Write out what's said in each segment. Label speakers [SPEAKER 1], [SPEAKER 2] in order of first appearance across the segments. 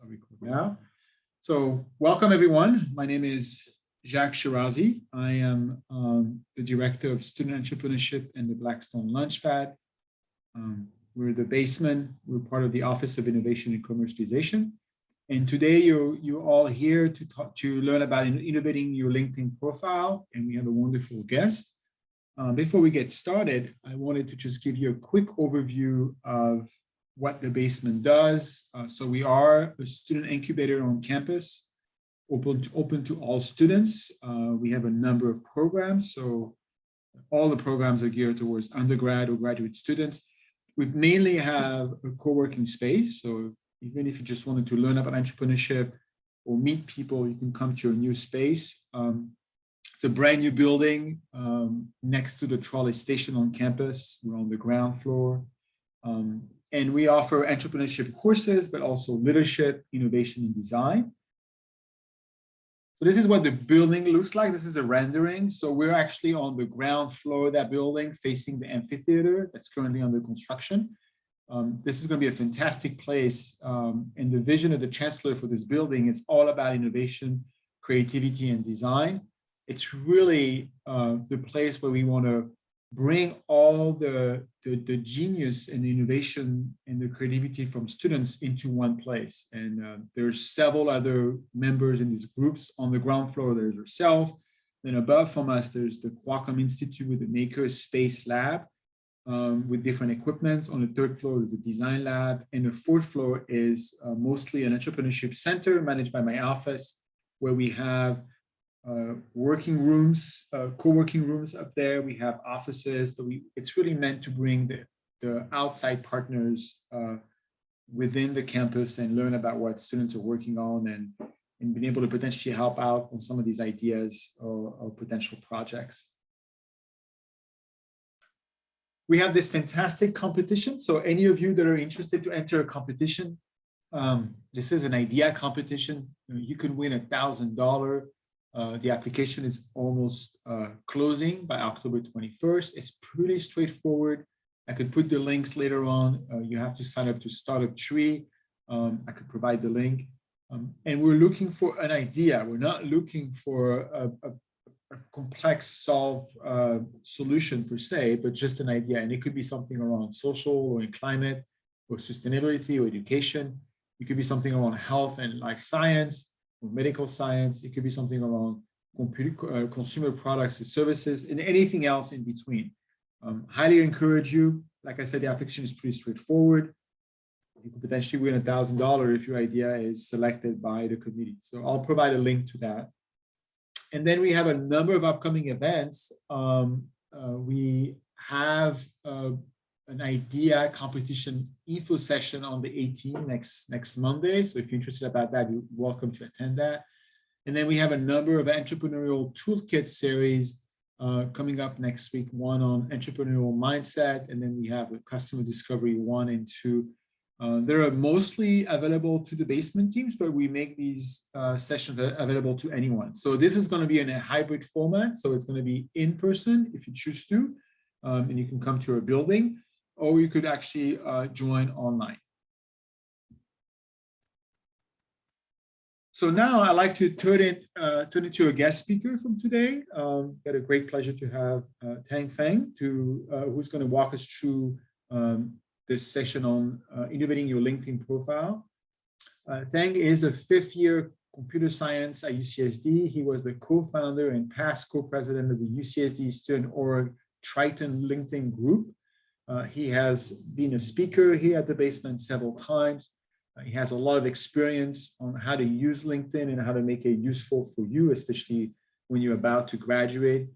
[SPEAKER 1] I'll record now. So welcome everyone. My name is Jacques Shirazi. I am the Director of Student Entrepreneurship and the Blackstone Launchpad. We're the Basement. We're part of the Office of Innovation and Commercialization. And today you're all here to learn about innovating your LinkedIn profile. And we have a wonderful guest. Before we get started, I wanted to just give you a quick overview of what the Basement does. So we are a student incubator on campus, open to all students. We have a number of programs. So all the programs are geared towards undergrad or graduate students. We mainly have a co-working space. So even if you just wanted to learn about entrepreneurship or meet people, you can come to a new space. It's a brand new building next to the trolley station on campus. We're on the ground floor. And we offer entrepreneurship courses, but also leadership, innovation, and design. So this is what the building looks like. This is a rendering. So we're actually on the ground floor of that building facing the amphitheater that's currently under construction. This is going to be a fantastic place. And the vision of the chancellor for this building is all about innovation, creativity, and design. It's really the place where we want to bring all the genius and the innovation and the creativity from students into one place. And there's several other members in these groups. On the ground floor, there's yourself. Then above from us, there's the Qualcomm Institute with the Maker Space Lab with different equipments. On the third floor is a design lab. And the fourth floor is mostly an entrepreneurship center managed by my office, where we have working rooms, co-working rooms up there. We have offices, but it's really meant to bring the outside partners within the campus and learn about what students are working on and being able to potentially help out on some of these ideas or potential projects. We have this fantastic competition. So any of you that are interested to enter a competition, this is an idea competition. You can win $1,000. The application is almost closing by October 21st. It's pretty straightforward. I could put the links later on. You have to sign up to Startup Tree. I could provide the link. And we're looking for an idea. We're not looking for a complex solution per se, but just an idea. And it could be something around social or in climate or sustainability or education. It could be something around health and life science, or medical science. It could be something around consumer products and services, and anything else in between. Highly encourage you. Like I said, the application is pretty straightforward. You could potentially win $1,000 if your idea is selected by the committee. So I'll provide a link to that. And then we have a number of upcoming events. We have an idea competition info session on the 18th, next Monday. So if you're interested about that, you're welcome to attend that. And then we have a number of entrepreneurial toolkit series coming up next week, one on entrepreneurial mindset, and then we have a customer discovery 1 and 2. They're mostly available to the Basement teams, but we make these sessions available to anyone. So this is going to be in a hybrid format. So it's going to be in person if you choose to, and you can come to our building, or you could actually join online. So now I'd like to turn it to a guest speaker from today. Got a great pleasure to have Tang Feng, who's going to walk us through this session on innovating your LinkedIn profile. Tang is a 5th-year computer science at UCSD. He was the co-founder and past co-president of the UCSD student org Triton LinkedIn Group. He has been a speaker here at the Basement several times. He has a lot of experience on how to use LinkedIn and how to make it useful for you, especially when you're about to graduate.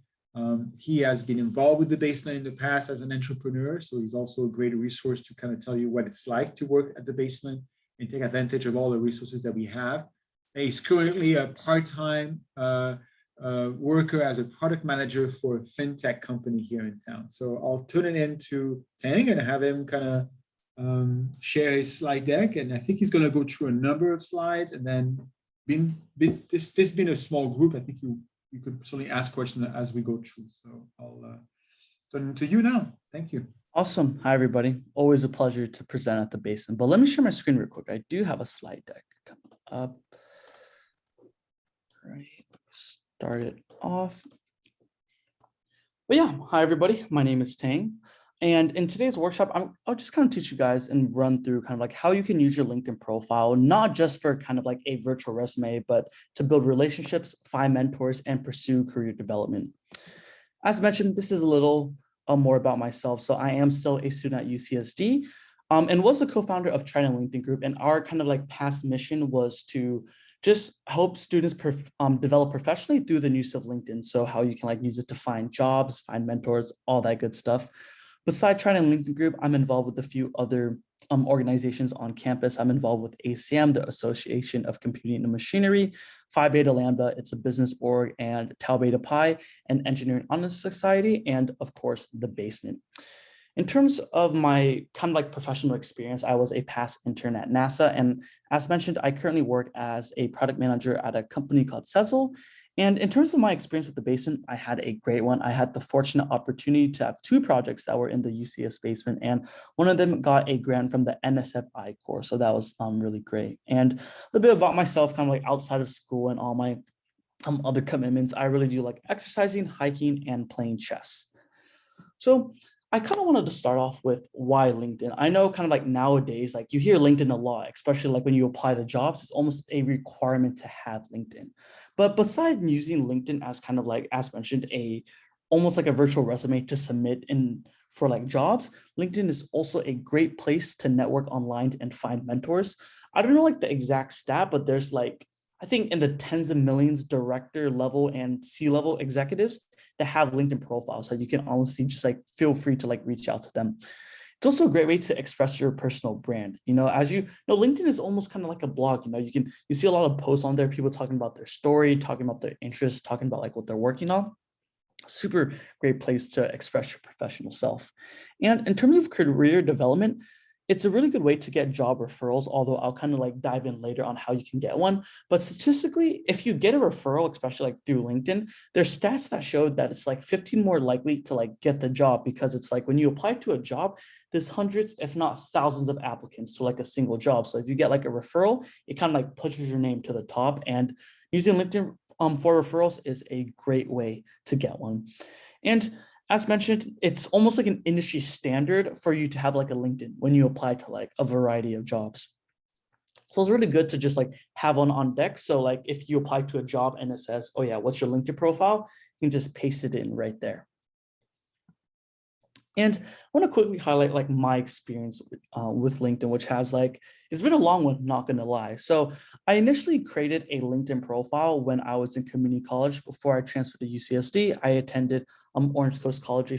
[SPEAKER 1] He has been involved with the Basement in the past as an entrepreneur, so he's also a great resource to kind of tell you what it's like to work at the Basement and take advantage of all the resources that we have. He's currently a part-time worker as a product manager for a fintech company here in town. So I'll turn it into Tang and have him kind of share his slide deck. And I think he's going to go through a number of slides. And then this being a small group, I think you could certainly ask questions as we go through. So I'll turn it to you now. Thank you.
[SPEAKER 2] Awesome. Hi, everybody. Always a pleasure to present at the Basement. But let me share my screen real quick. I do have a slide deck coming up. Right, start it off. But yeah, hi everybody, my name is Tang. And in today's workshop, I'll just kind of teach you guys and run through kind of like how you can use your LinkedIn profile, not just for kind of like a virtual resume, but to build relationships, find mentors, and pursue career development. As mentioned, this is a little more about myself. So I am still a student at UCSD and was the co-founder of Trident LinkedIn Group. And our kind of like past mission was to just help students develop professionally through the use of LinkedIn. So how you can like use it to find jobs, find mentors, all that good stuff. Besides Trident LinkedIn Group, I'm involved with a few other organizations on campus. I'm involved with ACM, the Association of Computing and Machinery, Phi Beta Lambda, it's a business org, and Tau Beta Pi, an engineering honor society, and of course, the basement. In terms of my kind of like professional experience, I was a past intern at NASA. And as mentioned, I currently work as a product manager at a company called Sezzle. And in terms of my experience with the basement, I had a great one. I had the fortunate opportunity to have two projects that were in the UCS basement, and one of them got a grant from the NSFI course. So that was really great. And a little bit about myself, kind of like outside of school and all my other commitments, I really do like exercising, hiking, and playing chess. So I kind of wanted to start off with why LinkedIn. I know kind of like nowadays, like you hear LinkedIn a lot, especially like when you apply to jobs, it's almost a requirement to have LinkedIn. But besides using LinkedIn as kind of like, as mentioned, almost like a virtual resume to submit in for like jobs, LinkedIn is also a great place to network online and find mentors. I don't know like the exact stat, but there's like, I think in the tens of millions director level and C-level executives that have LinkedIn profiles. So you can honestly just like feel free to like reach out to them. It's also a great way to express your personal brand. You know, as you know, LinkedIn is almost kind of like a blog. You know, you see a lot of posts on there, people talking about their story, talking about their interests, talking about like what they're working on. Super great place to express your professional self. And in terms of career development, it's a really good way to get job referrals, although I'll kind of like dive in later on how you can get one. But statistically, if you get a referral, especially like through LinkedIn, there's stats that show that it's like 15 more likely to like get the job, because it's like when you apply to a job, there's hundreds, if not thousands of applicants to like a single job. So if you get like a referral, it kind of like pushes your name to the top, and using LinkedIn for referrals is a great way to get one. And as mentioned, it's almost like an industry standard for you to have like a LinkedIn when you apply to like a variety of jobs. So it's really good to just like have one on deck. So like if you apply to a job and it says, oh yeah, what's your LinkedIn profile? You can just paste it in right there. And I want to quickly highlight like my experience with LinkedIn, which has like, it's been a long one, not gonna lie. So I initially created a LinkedIn profile when I was in community college. Before I transferred to UCSD, I attended Orange Coast College,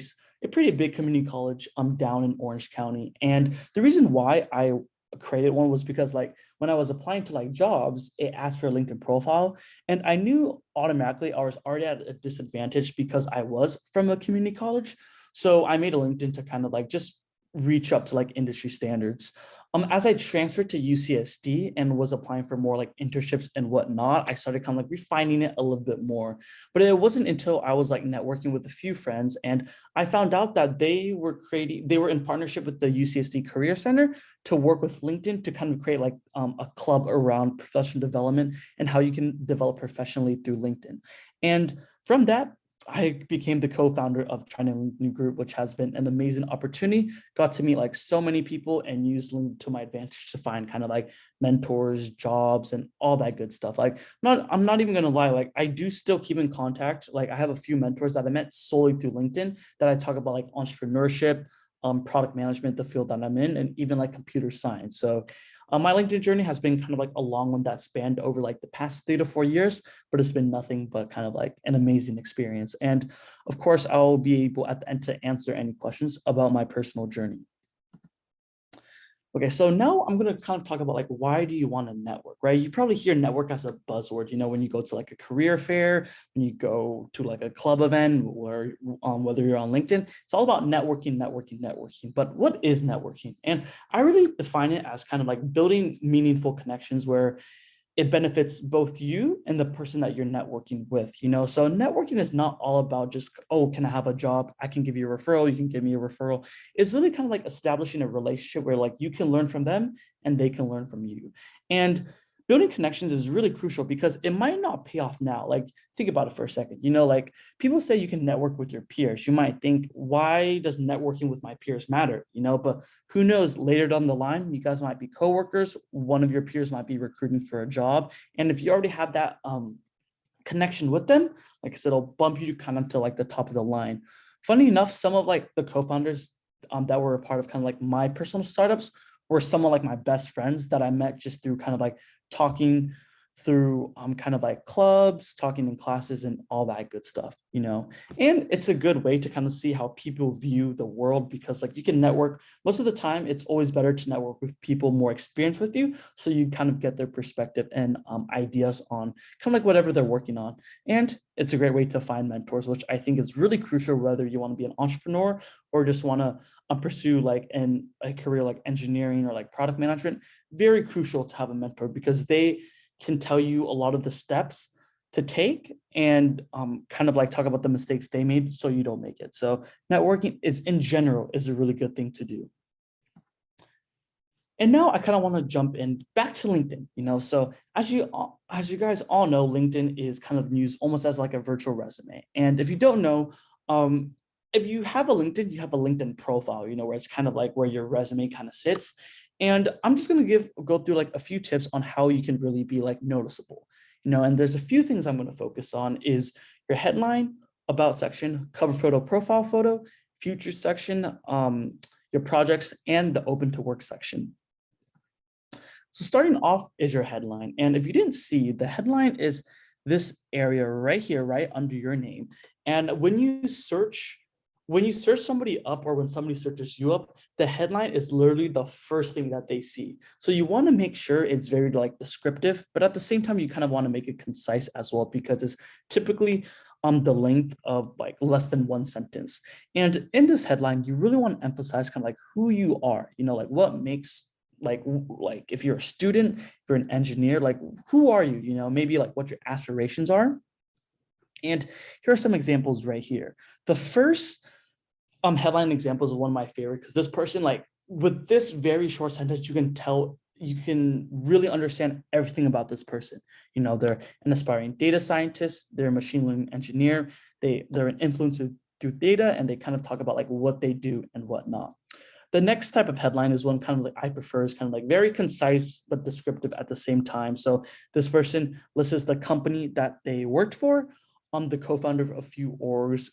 [SPEAKER 2] a pretty big community college down in Orange County. And the reason why I created one was because like when I was applying to like jobs, it asked for a LinkedIn profile. And I knew automatically I was already at a disadvantage because I was from a community college. So I made a LinkedIn to kind of like just reach up to like industry standards. As I transferred to UCSD and was applying for more like internships and whatnot, I started kind of like refining it a little bit more. But it wasn't until I was like networking with a few friends and I found out that they were in partnership with the UCSD Career Center to work with LinkedIn to kind of create like a club around professional development and how you can develop professionally through LinkedIn. And from that, I became the co-founder of Trident LinkedIn Group, which has been an amazing opportunity. Got to meet like so many people and use LinkedIn to my advantage to find kind of like mentors, jobs, and all that good stuff. Like, I'm not even gonna lie, like I do still keep in contact. Like I have a few mentors that I met solely through LinkedIn that I talk about like entrepreneurship, product management, the field that I'm in, and even like computer science. So my LinkedIn journey has been kind of like a long one that spanned over like the past 3 to 4 years, but it's been nothing but kind of like an amazing experience. And of course, I'll be able at the end to answer any questions about my personal journey. Okay, so now I'm going to kind of talk about like, why do you want to network, right? You probably hear network as a buzzword, you know, when you go to like a career fair, when you go to like a club event, or whether you're on LinkedIn, it's all about networking, networking, networking. But what is networking? And I really define it as kind of like building meaningful connections where it benefits both you and the person that you're networking with, you know? So networking is not all about just, oh, can I have a job? I can give you a referral. You can give me a referral. It's really kind of like establishing a relationship where like you can learn from them and they can learn from you. And building connections is really crucial because it might not pay off now. Like, think about it for a second. Like people say you can network with your peers. You might think, why does networking with my peers matter? But who knows, later down the line, you guys might be coworkers. One of your peers might be recruiting for a job. And if you already have that connection with them, like I said, it'll bump you kind of to like the top of the line. Funny enough, some of like the co-founders that were a part of kind of like my personal startups were some of like my best friends that I met just through kind of like talking through kind of like clubs, talking in classes and all that good stuff, and it's a good way to kind of see how people view the world, because like you can network most of the time. It's always better to network with people more experienced with you, so you kind of get their perspective and ideas on kind of like whatever they're working on. And it's a great way to find mentors, which I think is really crucial, whether you want to be an entrepreneur or just want to pursue like a career like engineering or like product management. Very crucial to have a mentor, because they can tell you a lot of the steps to take and kind of like talk about the mistakes they made so you don't make it. So networking is in general is a really good thing to do. And now I kind of want to jump in back to LinkedIn. So as you guys all know, LinkedIn is kind of used almost as like a virtual resume. And if you don't know, if you have a LinkedIn, you have a LinkedIn profile, where it's kind of like where your resume kind of sits. And I'm just going to go through like a few tips on how you can really be like noticeable, and there's a few things I'm going to focus on is your headline, about section, cover photo, profile photo, future section, your projects, and the open to work section. So starting off is your headline. And if you didn't see, the headline is this area right here, right under your name. And when you search somebody up, or when somebody searches you up, the headline is literally the first thing that they see. So you want to make sure it's very like descriptive, but at the same time, you kind of want to make it concise as well, because it's typically the length of like less than one sentence. And in this headline, you really want to emphasize kind of like who you are, like what makes like if you're a student, if you're an engineer, like who are you, maybe like what your aspirations are. And here are some examples right here. The first headline examples is one of my favorite, because this person, like with this very short sentence, you can really understand everything about this person. They're an aspiring data scientist, they're a machine learning engineer, they're an influencer through data, and they kind of talk about like what they do and whatnot. The next type of headline is one kind of like I prefer, is kind of like very concise but descriptive at the same time. So this person lists the company that they worked for, the co-founder of a few orgs,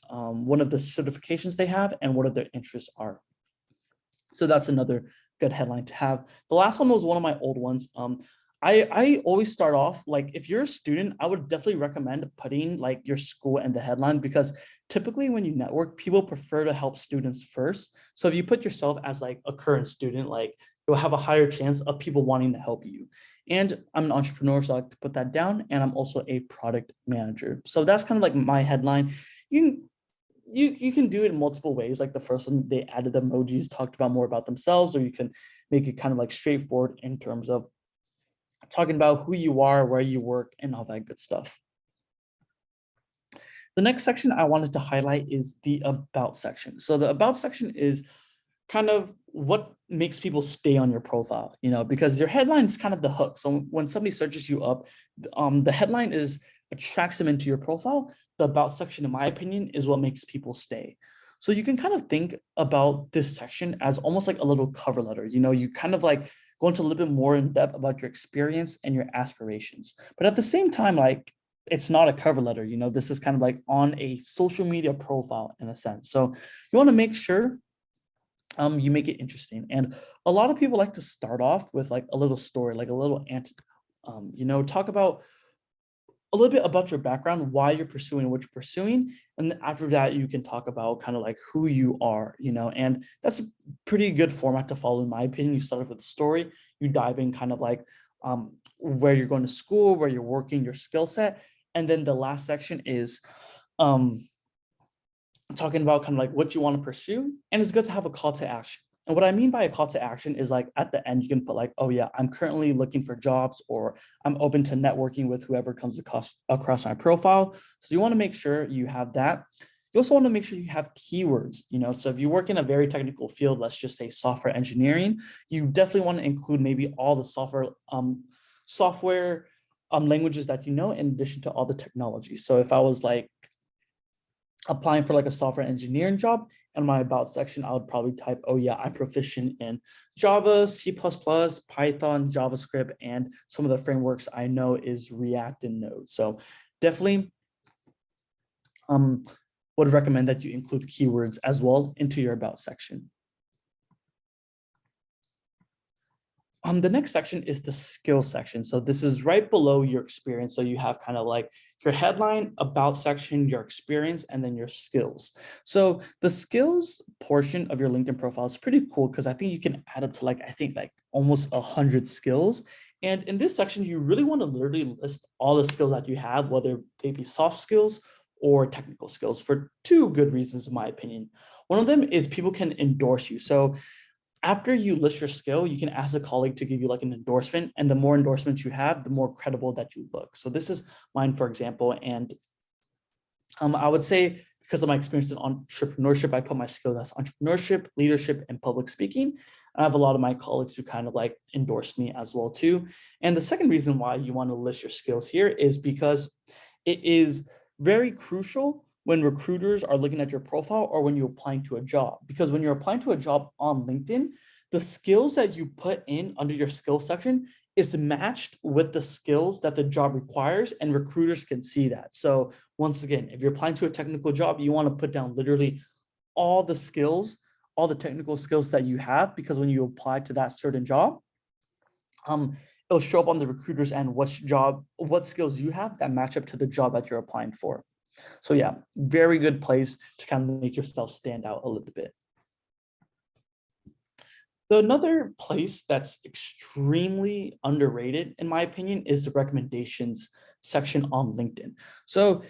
[SPEAKER 2] one of the certifications they have, and what their interests are. So that's another good headline to have. The last one was one of my old ones. I always start off, like if you're a student, I would definitely recommend putting like your school in the headline, because typically when you network, people prefer to help students first. So if you put yourself as like a current student, like you'll have a higher chance of people wanting to help you. And I'm an entrepreneur, so I like to put that down. And I'm also a product manager. So that's kind of like my headline. You can do it in multiple ways. Like the first one, they added emojis, talked about more about themselves, or you can make it kind of like straightforward in terms of talking about who you are, where you work, and all that good stuff. The next section I wanted to highlight is the about section. So the about section is kind of what makes people stay on your profile, because your headline is kind of the hook. So when somebody searches you up, the headline attracts them into your profile. The about section, in my opinion, is what makes people stay. So you can kind of think about this section as almost like a little cover letter. You kind of like go into a little bit more in depth about your experience and your aspirations. But at the same time, like it's not a cover letter, this is kind of like on a social media profile in a sense. So you want to make sure you make it interesting. And a lot of people like to start off with like a little story, like a little talk about a little bit about your background, why you're pursuing what you're pursuing. And then after that, you can talk about kind of like who you are, and that's a pretty good format to follow, in my opinion. You start off with a story, you dive in kind of like where you're going to school, where you're working, your skill set. And then the last section is talking about kind of like what you want to pursue. And it's good to have a call to action. And what I mean by a call to action is like at the end, you can put like, oh yeah, I'm currently looking for jobs, or I'm open to networking with whoever comes across my profile. So you want to make sure you have that. You also want to make sure you have keywords, so if you work in a very technical field, let's just say software engineering, you definitely want to include maybe all the software software languages that you know, in addition to all the technology. So if I was like applying for like a software engineering job, in my about section, I would probably type, oh yeah, I'm proficient in Java, C++, Python, JavaScript, and some of the frameworks I know is React and Node. So definitely would recommend that you include keywords as well into your about section. The next section is the skill section. So this is right below your experience. So you have kind of like your headline, about section, your experience, and then your skills. So the skills portion of your LinkedIn profile is pretty cool because I think you can add up to like, I think like almost 100 skills. And in this section, you really want to literally list all the skills that you have, whether they be soft skills or technical skills, for two good reasons, in my opinion. One of them is people can endorse you. So after you list your skill, you can ask a colleague to give you like an endorsement, and the more endorsements you have, the more credible that you look. So this is mine, for example, and I would say because of my experience in entrepreneurship, I put my skills as entrepreneurship, leadership, and public speaking. I have a lot of my colleagues who kind of like endorse me as well too. And the second reason why you want to list your skills here is because it is very crucial when recruiters are looking at your profile or when you're applying to a job. Because when you're applying to a job on LinkedIn, the skills that you put in under your skill section is matched with the skills that the job requires, and recruiters can see that. So once again, if you're applying to a technical job, you want to put down literally all the skills, all the technical skills that you have, because when you apply to that certain job, it'll show up on the recruiters and what skills you have that match up to the job that you're applying for. So yeah, very good place to kind of make yourself stand out a little bit. Another place that's extremely underrated, in my opinion, is the recommendations section on LinkedIn. So,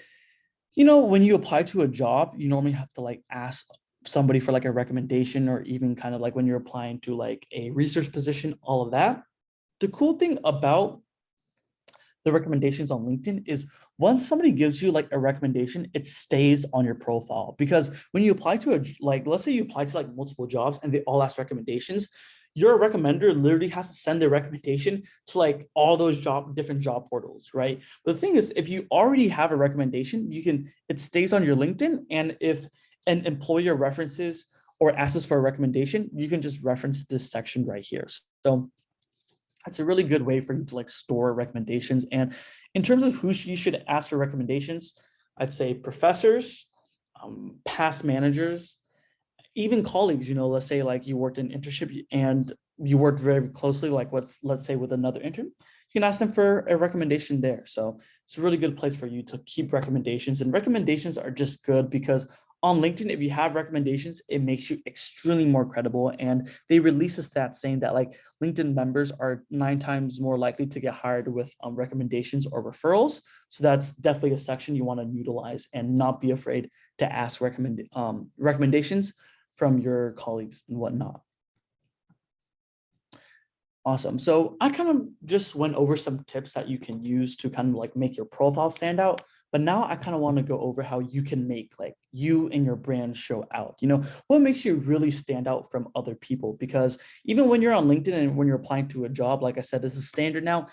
[SPEAKER 2] you know, when you apply to a job, you normally have to like ask somebody for like a recommendation, or even kind of like when you're applying to like a research position, all of that. The cool thing about the recommendations on LinkedIn is once somebody gives you like a recommendation, it stays on your profile. Because when you apply to let's say you apply to like multiple jobs and they all ask recommendations, your recommender literally has to send their recommendation to like all those different job portals, right? But the thing is, if you already have a recommendation, it stays on your LinkedIn. And if an employer references or asks for a recommendation, you can just reference this section right here. So that's a really good way for you to like store recommendations. And in terms of who you should ask for recommendations, I'd say professors, past managers, even colleagues. You know, let's say like you worked in internship and you worked very closely, like let's say with another intern, you can ask them for a recommendation there. So it's a really good place for you to keep recommendations. And recommendations are just good because on LinkedIn, if you have recommendations, it makes you extremely more credible. And they release a stat saying that like LinkedIn members are 9 times more likely to get hired with recommendations or referrals. So that's definitely a section you want to utilize and not be afraid to ask recommendations from your colleagues and whatnot. Awesome. So I kind of just went over some tips that you can use to kind of like make your profile stand out. But now I kind of want to go over how you can make like you and your brand show out. You know, what makes you really stand out from other people? Because even when you're on LinkedIn and when you're applying to a job, like I said, this is standard now.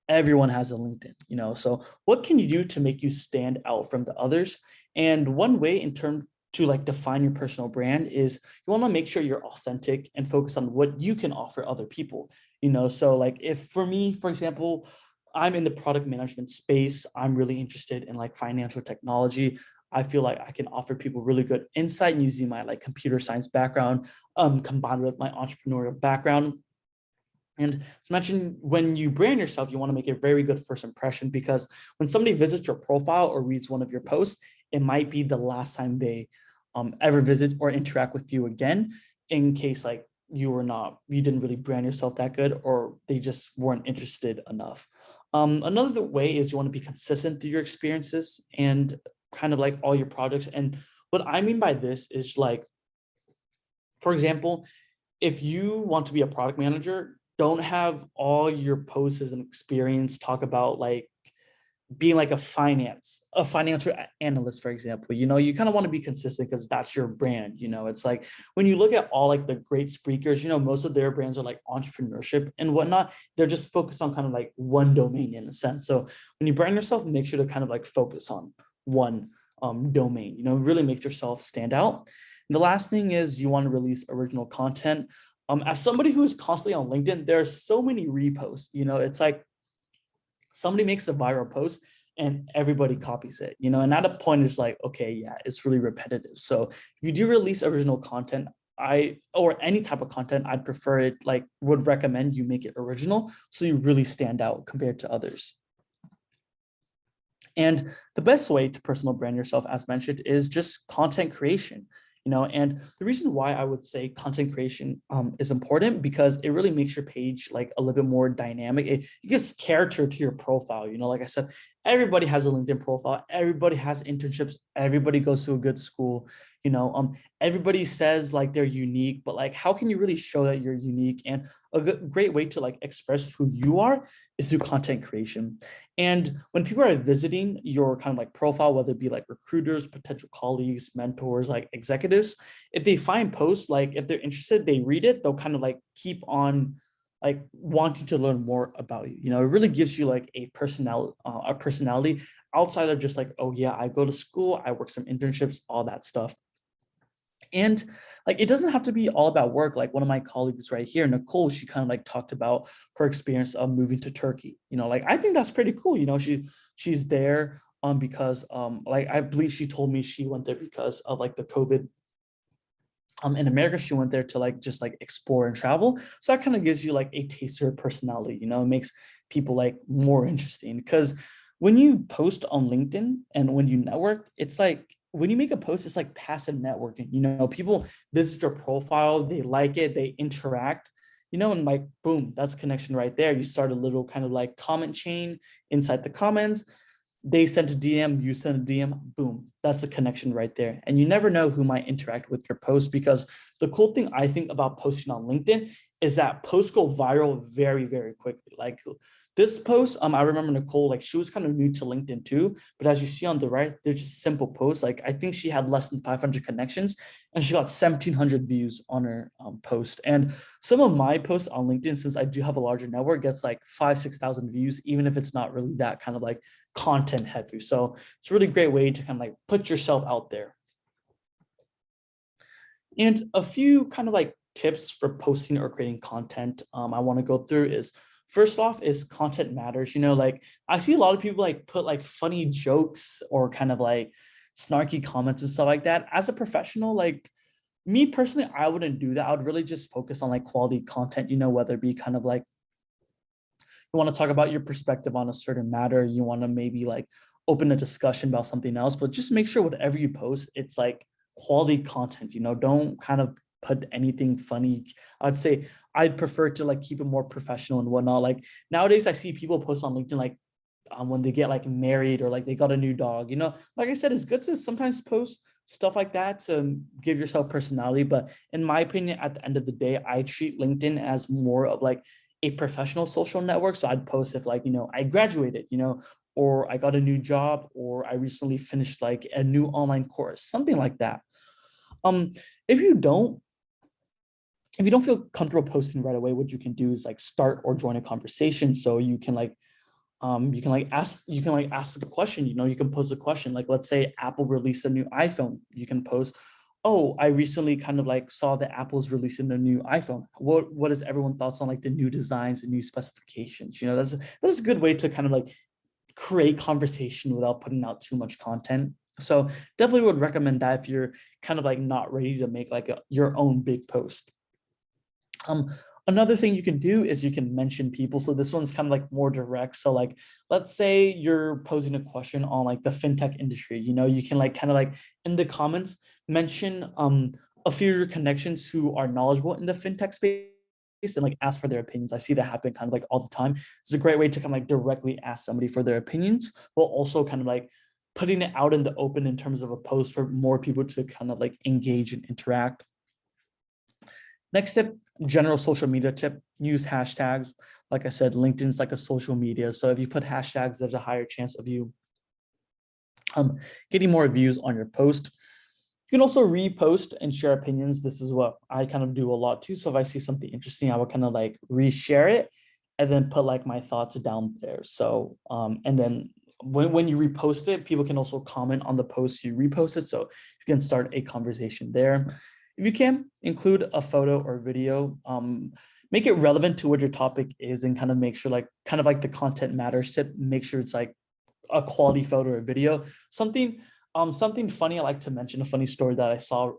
[SPEAKER 2] Everyone has a LinkedIn, you know. So what can you do to make you stand out from the others? And one way in terms to like define your personal brand is you want to make sure you're authentic and focus on what you can offer other people. You know, so like if for me, for example, I'm in the product management space, I'm really interested in like financial technology. I feel like I can offer people really good insight using my like computer science background, combined with my entrepreneurial background. And as mentioned, when you brand yourself, you want to make a very good first impression, because when somebody visits your profile or reads one of your posts, it might be the last time they ever visit or interact with you again, in case like you didn't really brand yourself that good, or they just weren't interested enough. Another way is you want to be consistent through your experiences and kind of like all your projects. And what I mean by this is like, for example, if you want to be a product manager, don't have all your posts and experience talk about like being like a financial analyst, for example. You kind of want to be consistent because that's your brand. It's like when you look at all like the great speakers, most of their brands are like entrepreneurship and whatnot. They're just focused on kind of like one domain in a sense. So when you brand yourself, make sure to kind of like focus on one domain, really make yourself stand out. And the last thing is you want to release original content. As somebody who's constantly on LinkedIn, there are so many reposts. It's like somebody makes a viral post and everybody copies it, and at a point it's like, okay, yeah, it's really repetitive. So if you do release original content, or any type of content, I'd prefer it, like would recommend you make it original so you really stand out compared to others. And the best way to personal brand yourself, as mentioned, is just content creation. And the reason why I would say content creation is important because it really makes your page like a little bit more dynamic. It gives character to your profile. Like I said, everybody has a LinkedIn profile. Everybody has internships. Everybody goes to a good school. Everybody says like they're unique, but like, how can you really show that you're unique? And a great way to like express who you are is through content creation. And when people are visiting your kind of like profile, whether it be like recruiters, potential colleagues, mentors, like executives, if they find posts, like if they're interested, they read it, they'll kind of like keep on like wanting to learn more about you. It really gives you like a personality outside of just like, oh yeah, I go to school, I work some internships, all that stuff. And like, it doesn't have to be all about work. Like one of my colleagues right here, Nicole, she kind of like talked about her experience of moving to Turkey. Like, I think that's pretty cool. She's there because like, I believe she told me she went there because of like the COVID in America. She went there to like just like explore and travel. So that kind of gives you like a taste of her personality. It makes people like more interesting, because when you post on LinkedIn and when you network, it's like when you make a post, it's like passive networking. People visit your profile, they like it, they interact, and like, boom, that's a connection right there. You start a little kind of like comment chain inside the comments. They sent a DM, you send a DM, boom, that's a connection right there. And you never know who might interact with your post, because the cool thing I think about posting on LinkedIn is that posts go viral very, very quickly. Like this post, I remember Nicole, like she was kind of new to LinkedIn too, but as you see on the right, they're just simple posts. Like I think she had less than 500 connections and she got 1,700 views on her post. And some of my posts on LinkedIn, since I do have a larger network, gets like 5,000-6,000 views, even if it's not really that kind of like content heavy. So it's a really great way to kind of like put yourself out there. And a few kind of like tips for posting or creating content I want to go through is, first off, is content matters. Like I see a lot of people like put like funny jokes or kind of like snarky comments and stuff like that. As a professional, like me personally, I wouldn't do that. I would really just focus on like quality content, whether it be kind of like you want to talk about your perspective on a certain matter, you want to maybe like open a discussion about something else, but just make sure whatever you post, it's like quality content. Don't kind of put anything funny. I'd say I'd prefer to like keep it more professional and whatnot. Like nowadays I see people post on LinkedIn like when they get like married or like they got a new dog. Like I said, it's good to sometimes post stuff like that to give yourself personality, but in my opinion, at the end of the day, I treat LinkedIn as more of like a professional social network. So I'd post if like, I graduated, or I got a new job, or I recently finished like a new online course, something like that. If you don't feel comfortable posting right away, what you can do is like start or join a conversation. So you can ask the question. You can pose a question, like let's say Apple released a new iPhone. You can post, oh, I recently kind of like saw that Apple's releasing a new iPhone. What is everyone's thoughts on like the new designs, the new specifications? That's a good way to kind of like create conversation without putting out too much content. So definitely would recommend that if you're kind of like not ready to make like your own big post. Another thing you can do is you can mention people. So this one's kind of like more direct. So like, let's say you're posing a question on like the fintech industry, you can like kind of like in the comments, mention a few of your connections who are knowledgeable in the fintech space and like ask for their opinions. I see that happen kind of like all the time. It's a great way to kind of like directly ask somebody for their opinions, while also kind of like putting it out in the open in terms of a post for more people to kind of like engage and interact. Next general social media tip, use hashtags. Like I said, LinkedIn's like a social media. So if you put hashtags, there's a higher chance of you getting more views on your post. You can also repost and share opinions. This is what I kind of do a lot too. So if I see something interesting, I would kind of like reshare it and then put like my thoughts down there. So, and then when you repost it, people can also comment on the post you reposted. So you can start a conversation there. If you can, include a photo or video, make it relevant to what your topic is and kind of make sure like, kind of like the content matters tip, make sure it's like a quality photo or video. Something funny I like to mention, a funny story that I saw,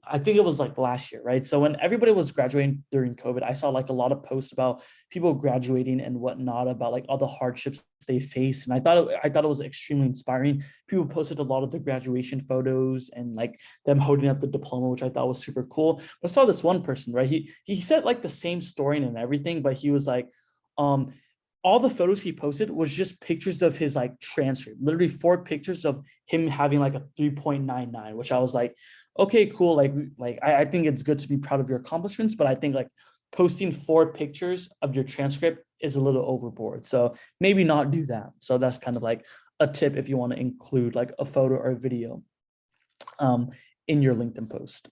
[SPEAKER 2] I think it was like last year, right? So when everybody was graduating during COVID, I saw like a lot of posts about people graduating and whatnot, about like all the hardships they faced. And I thought it was extremely inspiring. People posted a lot of the graduation photos and like them holding up the diploma, which I thought was super cool. But I saw this one person, right? He said like the same story and everything, but he was like, all the photos he posted was just pictures of his like transcript, literally 4 pictures of him having like a 3.99, which I was like, okay, cool. I think it's good to be proud of your accomplishments, but I think like posting 4 pictures of your transcript is a little overboard. So maybe not do that. So that's kind of like a tip if you want to include like a photo or a video in your LinkedIn post.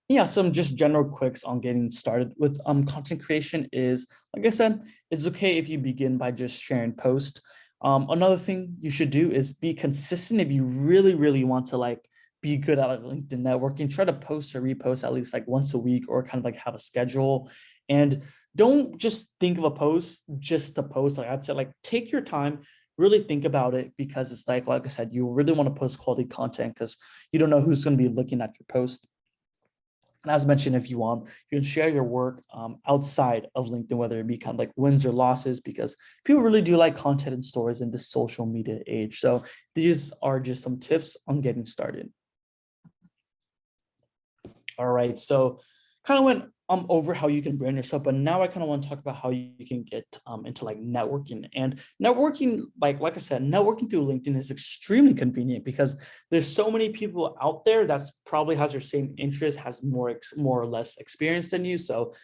[SPEAKER 2] Yeah, some just general quicks on getting started with content creation is, like I said, it's okay if you begin by just sharing posts. Another thing you should do is be consistent. If you really want to like be good at LinkedIn networking, try to post or repost at least like once a week, or kind of like have a schedule. And don't just think of a post just to post. Like I'd say, like take your time, really think about it, because it's like I said, you really want to post quality content because you don't know who's going to be looking at your post. And as mentioned, if you want, you can share your work outside of LinkedIn, whether it be kind of like wins or losses, because people really do like content and stories in this social media age. So these are just some tips on getting started. All right, so kind of went over how you can brand yourself, but now I kind of want to talk about how you can get into like networking. And networking, like I said, networking through LinkedIn is extremely convenient because there's so many people out there that's probably has your same interest, has more or less experience than you. So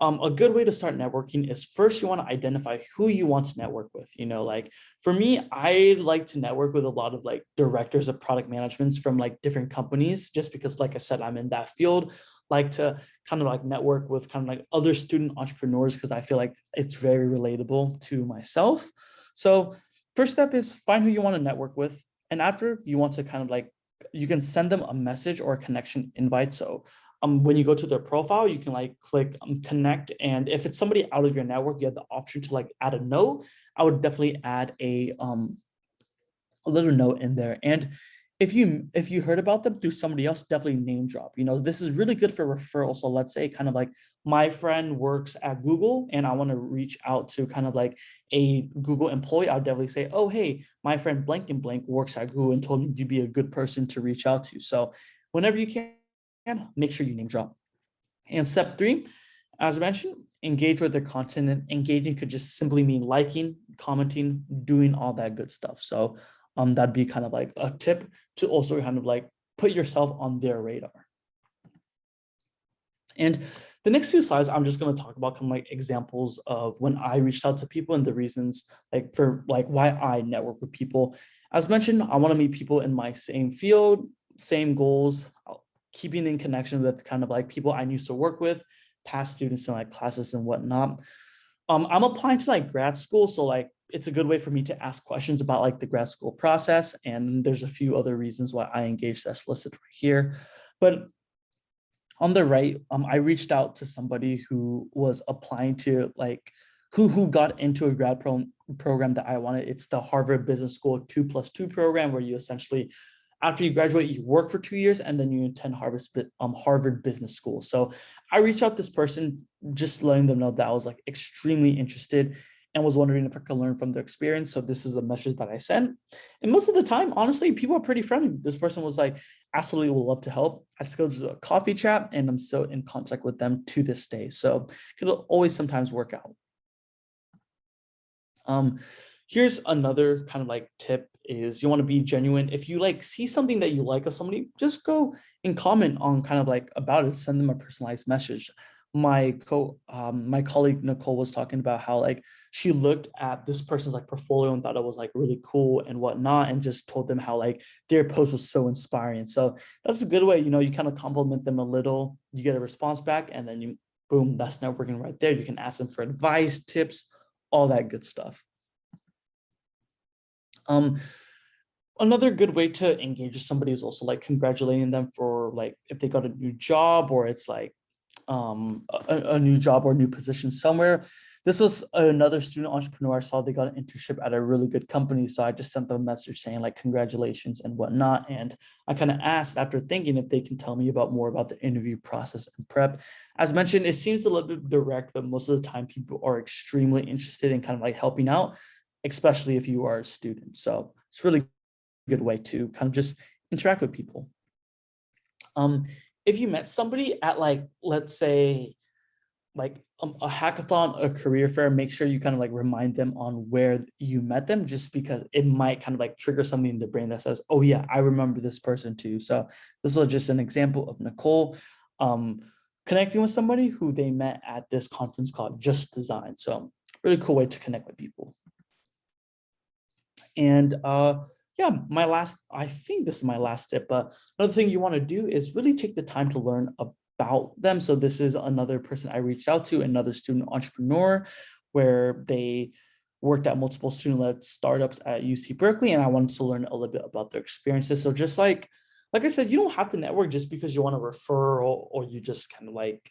[SPEAKER 2] a good way to start networking is first you want to identify who you want to network with. You know, like for me, I like to network with a lot of like directors of product managements from like different companies, just because, like I said, I'm in that field. Like to kind of like network with kind of like other student entrepreneurs, because I feel like it's very relatable to myself. So first step is find who you want to network with. And after, you want to kind of like, you can send them a message or a connection invite. So when you go to their profile, you can like click connect. And if it's somebody out of your network, you have the option to like add a note. I would definitely add a little note in there. And if you heard about them through somebody else, definitely name drop. You know, this is really good for referral. So let's say kind of like my friend works at Google and I want to reach out to kind of like a Google employee. I'll definitely say, oh, hey, my friend blank and blank works at Google and told me you'd be a good person to reach out to. So whenever you can, make sure you name drop. And step 3, as I mentioned, engage with their content. And engaging could just simply mean liking, commenting, doing all that good stuff. So that'd be kind of like a tip to also kind of like put yourself on their radar. And the next few slides, I'm just going to talk about kind of like examples of when I reached out to people and the reasons like for like why I network with people. As mentioned, I want to meet people in my same field, same goals, keeping in connection with kind of like people I used to work with, past students in like classes and whatnot. I'm applying to like grad school, so like it's a good way for me to ask questions about like the grad school process. And there's a few other reasons why I engaged that's listed right here. But on the right, I reached out to somebody who was applying to like who got into a grad program that I wanted. It's the Harvard Business School 2+2 program, where you essentially, after you graduate, you work for 2 years and then you attend Harvard Business School. So I reached out to this person, just letting them know that I was like extremely interested and was wondering if I could learn from their experience. So this is a message that I sent. And most of the time, honestly, people are pretty friendly. This person was like, absolutely would love to help. I scheduled a coffee chat and I'm still in contact with them to this day. So it'll always sometimes work out. Here's another kind of like tip is you want to be genuine. If you like see something that you like of somebody, just go and comment on kind of like about it, send them a personalized message. My colleague Nicole was talking about how like she looked at this person's like portfolio and thought it was like really cool and whatnot, and just told them how like their post was so inspiring. So that's a good way, you kind of compliment them a little, you get a response back, and then you boom, that's networking right there. You can ask them for advice, tips, all that good stuff. Another good way to engage with somebody is also like congratulating them for like if they got a new job, or it's like a new job or new position somewhere. This was another student entrepreneur I saw. They got an internship at a really good company, so I just sent them a message saying like congratulations and whatnot. And I kind of asked after thinking if they can tell me about more about the interview process and prep. As mentioned, it seems a little bit direct, but most of the time people are extremely interested in kind of like helping out, especially if you are a student. So it's really good way to kind of just interact with people. If you met somebody at like, let's say like a hackathon, a career fair, make sure you kind of like remind them on where you met them, just because it might kind of like trigger something in the brain that says, oh yeah, I remember this person too. So this was just an example of Nicole connecting with somebody who they met at this conference called Just Design. So really cool way to connect with people. And yeah, I think this is my last tip, but another thing you want to do is really take the time to learn about them. So this is another person I reached out to, another student entrepreneur, where they worked at multiple student-led startups at UC Berkeley, and I wanted to learn a little bit about their experiences. So just like I said, you don't have to network just because you want to refer, or you just kind of like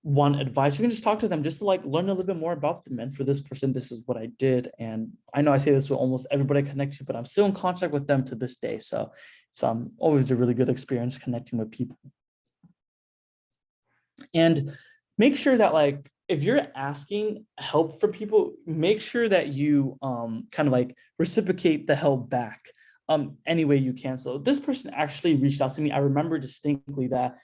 [SPEAKER 2] want advice. You can just talk to them just to like learn a little bit more about them. And for this person, this is what I did. And I know I say this with almost everybody I connect to, but I'm still in contact with them to this day. So it's always a really good experience connecting with people. And make sure that like, if you're asking help for people, make sure that you kind of like reciprocate the help back any way you can. So this person actually reached out to me. I remember distinctly that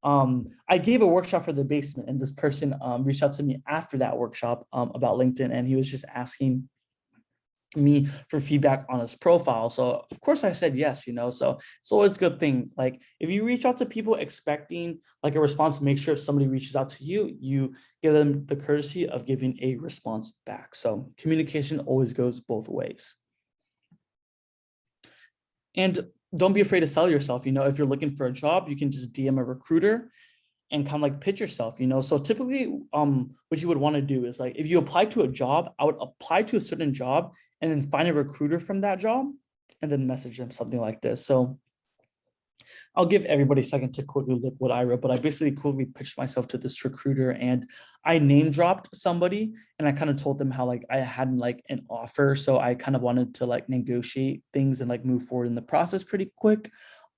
[SPEAKER 2] I gave a workshop for the basement, and this person reached out to me after that workshop about LinkedIn, and he was just asking me for feedback on his profile. So of course I said yes, so it's always a good thing. Like if you reach out to people expecting like a response, make sure if somebody reaches out to you, you give them the courtesy of giving a response back. So communication always goes both ways. And don't be afraid to sell yourself. If you're looking for a job, you can just DM a recruiter and kind of like pitch yourself. So typically what you would want to do is like, if you apply to a job, I would apply to a certain job and then find a recruiter from that job and then message them something like this. So I'll give everybody a second to quickly look what I wrote, but I basically quickly pitched myself to this recruiter, and I name dropped somebody, and I kind of told them how like I had like an offer. So I kind of wanted to like negotiate things and like move forward in the process pretty quick.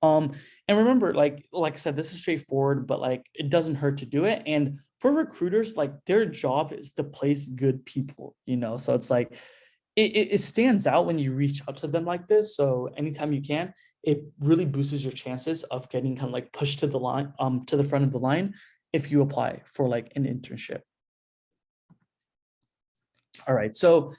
[SPEAKER 2] And remember, like I said, this is straightforward, but like it doesn't hurt to do it. And for recruiters, like their job is to place good people, so it's like it stands out when you reach out to them like this. So anytime you can, it really boosts your chances of getting kind of like pushed to the line, to the front of the line if you apply for like an internship. All right. So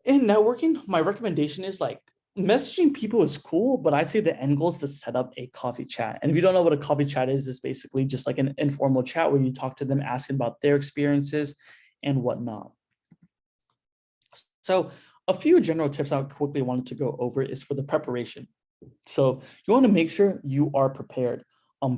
[SPEAKER 2] in networking, my recommendation is like messaging people is cool, but I'd say the end goal is to set up a coffee chat. And if you don't know what a coffee chat is, it's basically just like an informal chat where you talk to them, asking about their experiences and whatnot. So a few general tips I quickly wanted to go over is for the preparation. So you want to make sure you are prepared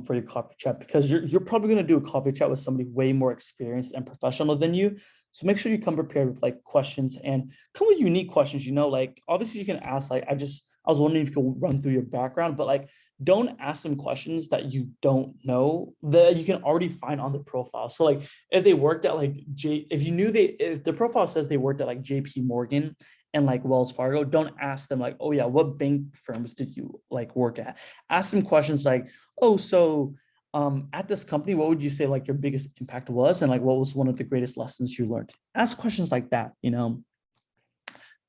[SPEAKER 2] for your coffee chat, because you're probably going to do a coffee chat with somebody way more experienced and professional than you. So make sure you come prepared with like questions, and come with unique questions. Like obviously you can ask like, I was wondering if you could run through your background, but like don't ask them questions that you don't know that you can already find on the profile. So like if they worked at like if the profile says they worked at like JP Morgan and like Wells Fargo, don't ask them like, oh yeah, what bank firms did you like work at? Ask them questions like, oh, so at this company, what would you say like your biggest impact was? And like, what was one of the greatest lessons you learned? Ask questions like that, You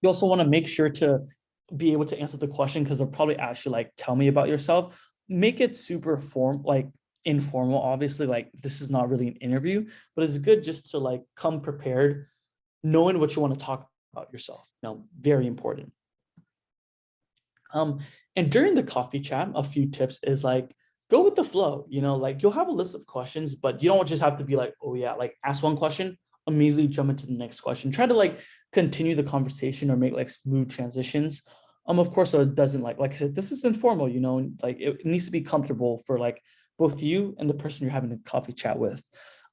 [SPEAKER 2] also want to make sure to be able to answer the question, because they'll probably ask you like, tell me about yourself. Make it super informal. Obviously, like this is not really an interview, but it's good just to like come prepared, knowing what you want to talk about yourself. Very important. Um, and during the coffee chat, a few tips is like, go with the flow, like you'll have a list of questions, but you don't just have to be like, oh yeah, like ask one question, immediately jump into the next question. Try to like continue the conversation or make like smooth transitions. Of course, so it doesn't like I said, this is informal, like it needs to be comfortable for like both you and the person you're having a coffee chat with.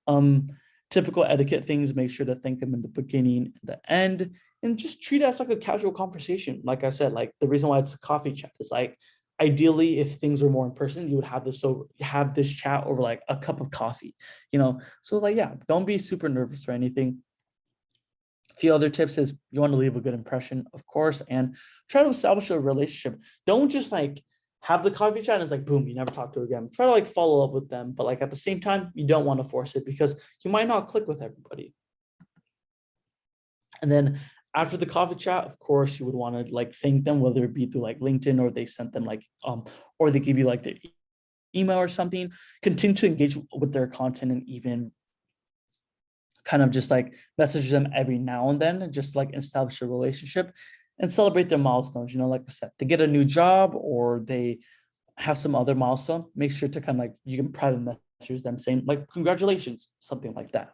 [SPEAKER 2] Um, Typical etiquette things, make sure to thank them in the beginning, the end, and just treat it as like a casual conversation. Like I said, like the reason why it's a coffee chat is like ideally if things were more in person, you would have this chat over like a cup of coffee, So like, yeah, don't be super nervous or anything. A few other tips is you want to leave a good impression, of course, and try to establish a relationship. Don't just like have the coffee chat and it's like, boom, you never talk to again. Try to like follow up with them. But like at the same time, you don't want to force it because you might not click with everybody. And then after the coffee chat, of course, you would want to like thank them, whether it be through like LinkedIn or they sent them like, or they give you like their email or something. Continue to engage with their content and even kind of just like message them every now and then and just like establish a relationship and celebrate their milestones. Like I said, to get a new job or they have some other milestone, make sure to kind of like, you can private message them saying like, congratulations, something like that.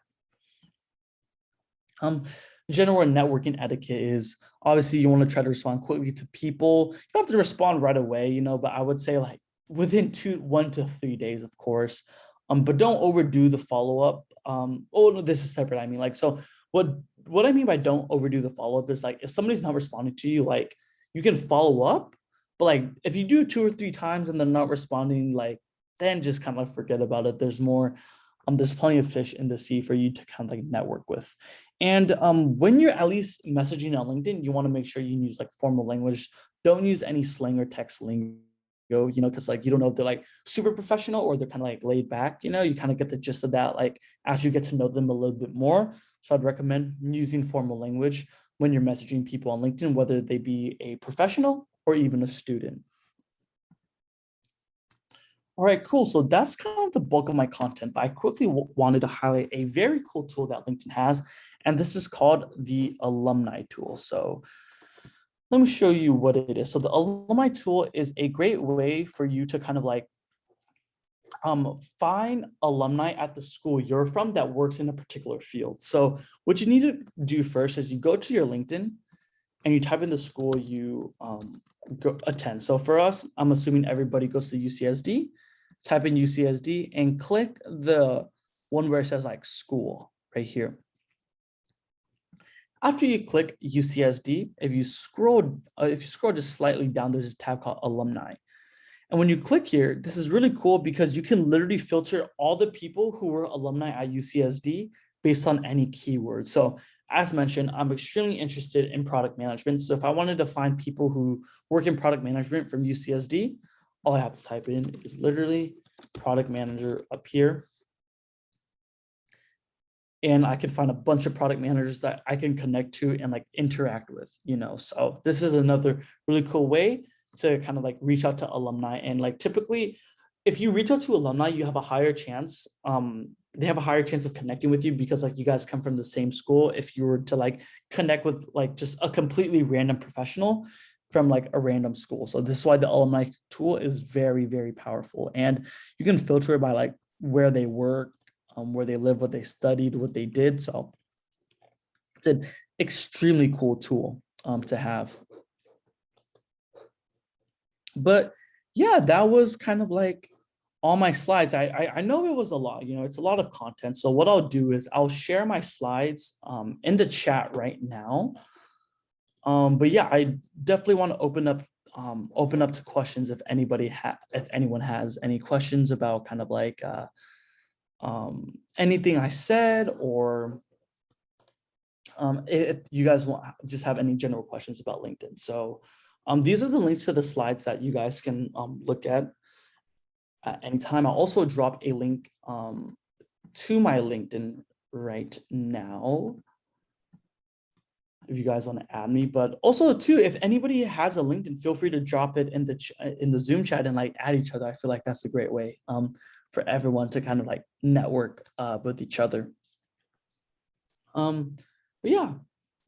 [SPEAKER 2] General networking etiquette is obviously you want to try to respond quickly to people. You don't have to respond right away, but I would say like within 1 to 3 days, of course. But don't overdo the follow-up. Oh no, this is separate. I mean, like, so what I mean by don't overdo the follow-up is like if somebody's not responding to you, like you can follow up, but like if you do 2 or 3 times and they're not responding, like then just kind of forget about it. There's plenty of fish in the sea for you to kind of like network with. And when you're at least messaging on LinkedIn, you want to make sure you use like formal language. Don't use any slang or text lingo, because like you don't know if they're like super professional or they're kind of like laid back, you kind of get the gist of that like as you get to know them a little bit more. So I'd recommend using formal language when you're messaging people on LinkedIn, whether they be a professional or even a student. All right, cool. So that's kind of the bulk of my content, but I quickly wanted to highlight a very cool tool that LinkedIn has, and this is called the Alumni tool. So let me show you what it is. So the Alumni tool is a great way for you to kind of like find alumni at the school you're from that works in a particular field. So what you need to do first is you go to your LinkedIn and you type in the school you go attend. So for us, I'm assuming everybody goes to UCSD. Type in UCSD and click the one where it says like school right here. After you click UCSD, if you scroll just slightly down, there's a tab called Alumni. And when you click here, this is really cool because you can literally filter all the people who were alumni at UCSD based on any keyword. So as mentioned, I'm extremely interested in product management. So if I wanted to find people who work in product management from UCSD, all I have to type in is literally product manager up here. And I can find a bunch of product managers that I can connect to and like interact with, So this is another really cool way to kind of like reach out to alumni. And like typically, if you reach out to alumni, you have a higher chance. They have a higher chance of connecting with you because like you guys come from the same school. If you were to like connect with like just a completely random professional from like a random school. So this is why the alumni tool is very, very powerful. And you can filter it by like where they work, where they live, what they studied, what they did. So it's an extremely cool tool to have. But yeah, that was kind of like all my slides. I know it was a lot, it's a lot of content. So what I'll do is I'll share my slides in the chat right now. But yeah, I definitely want to open up to questions if anyone has any questions about kind of like anything I said, or if you guys just have any general questions about LinkedIn. So these are the links to the slides that you guys can look at any time. I'll also drop a link to my LinkedIn right now if you guys want to add me. But also too, if anybody has a LinkedIn, feel free to drop it in the Zoom chat and like add each other. I feel like that's a great way for everyone to kind of like network with each other. But yeah,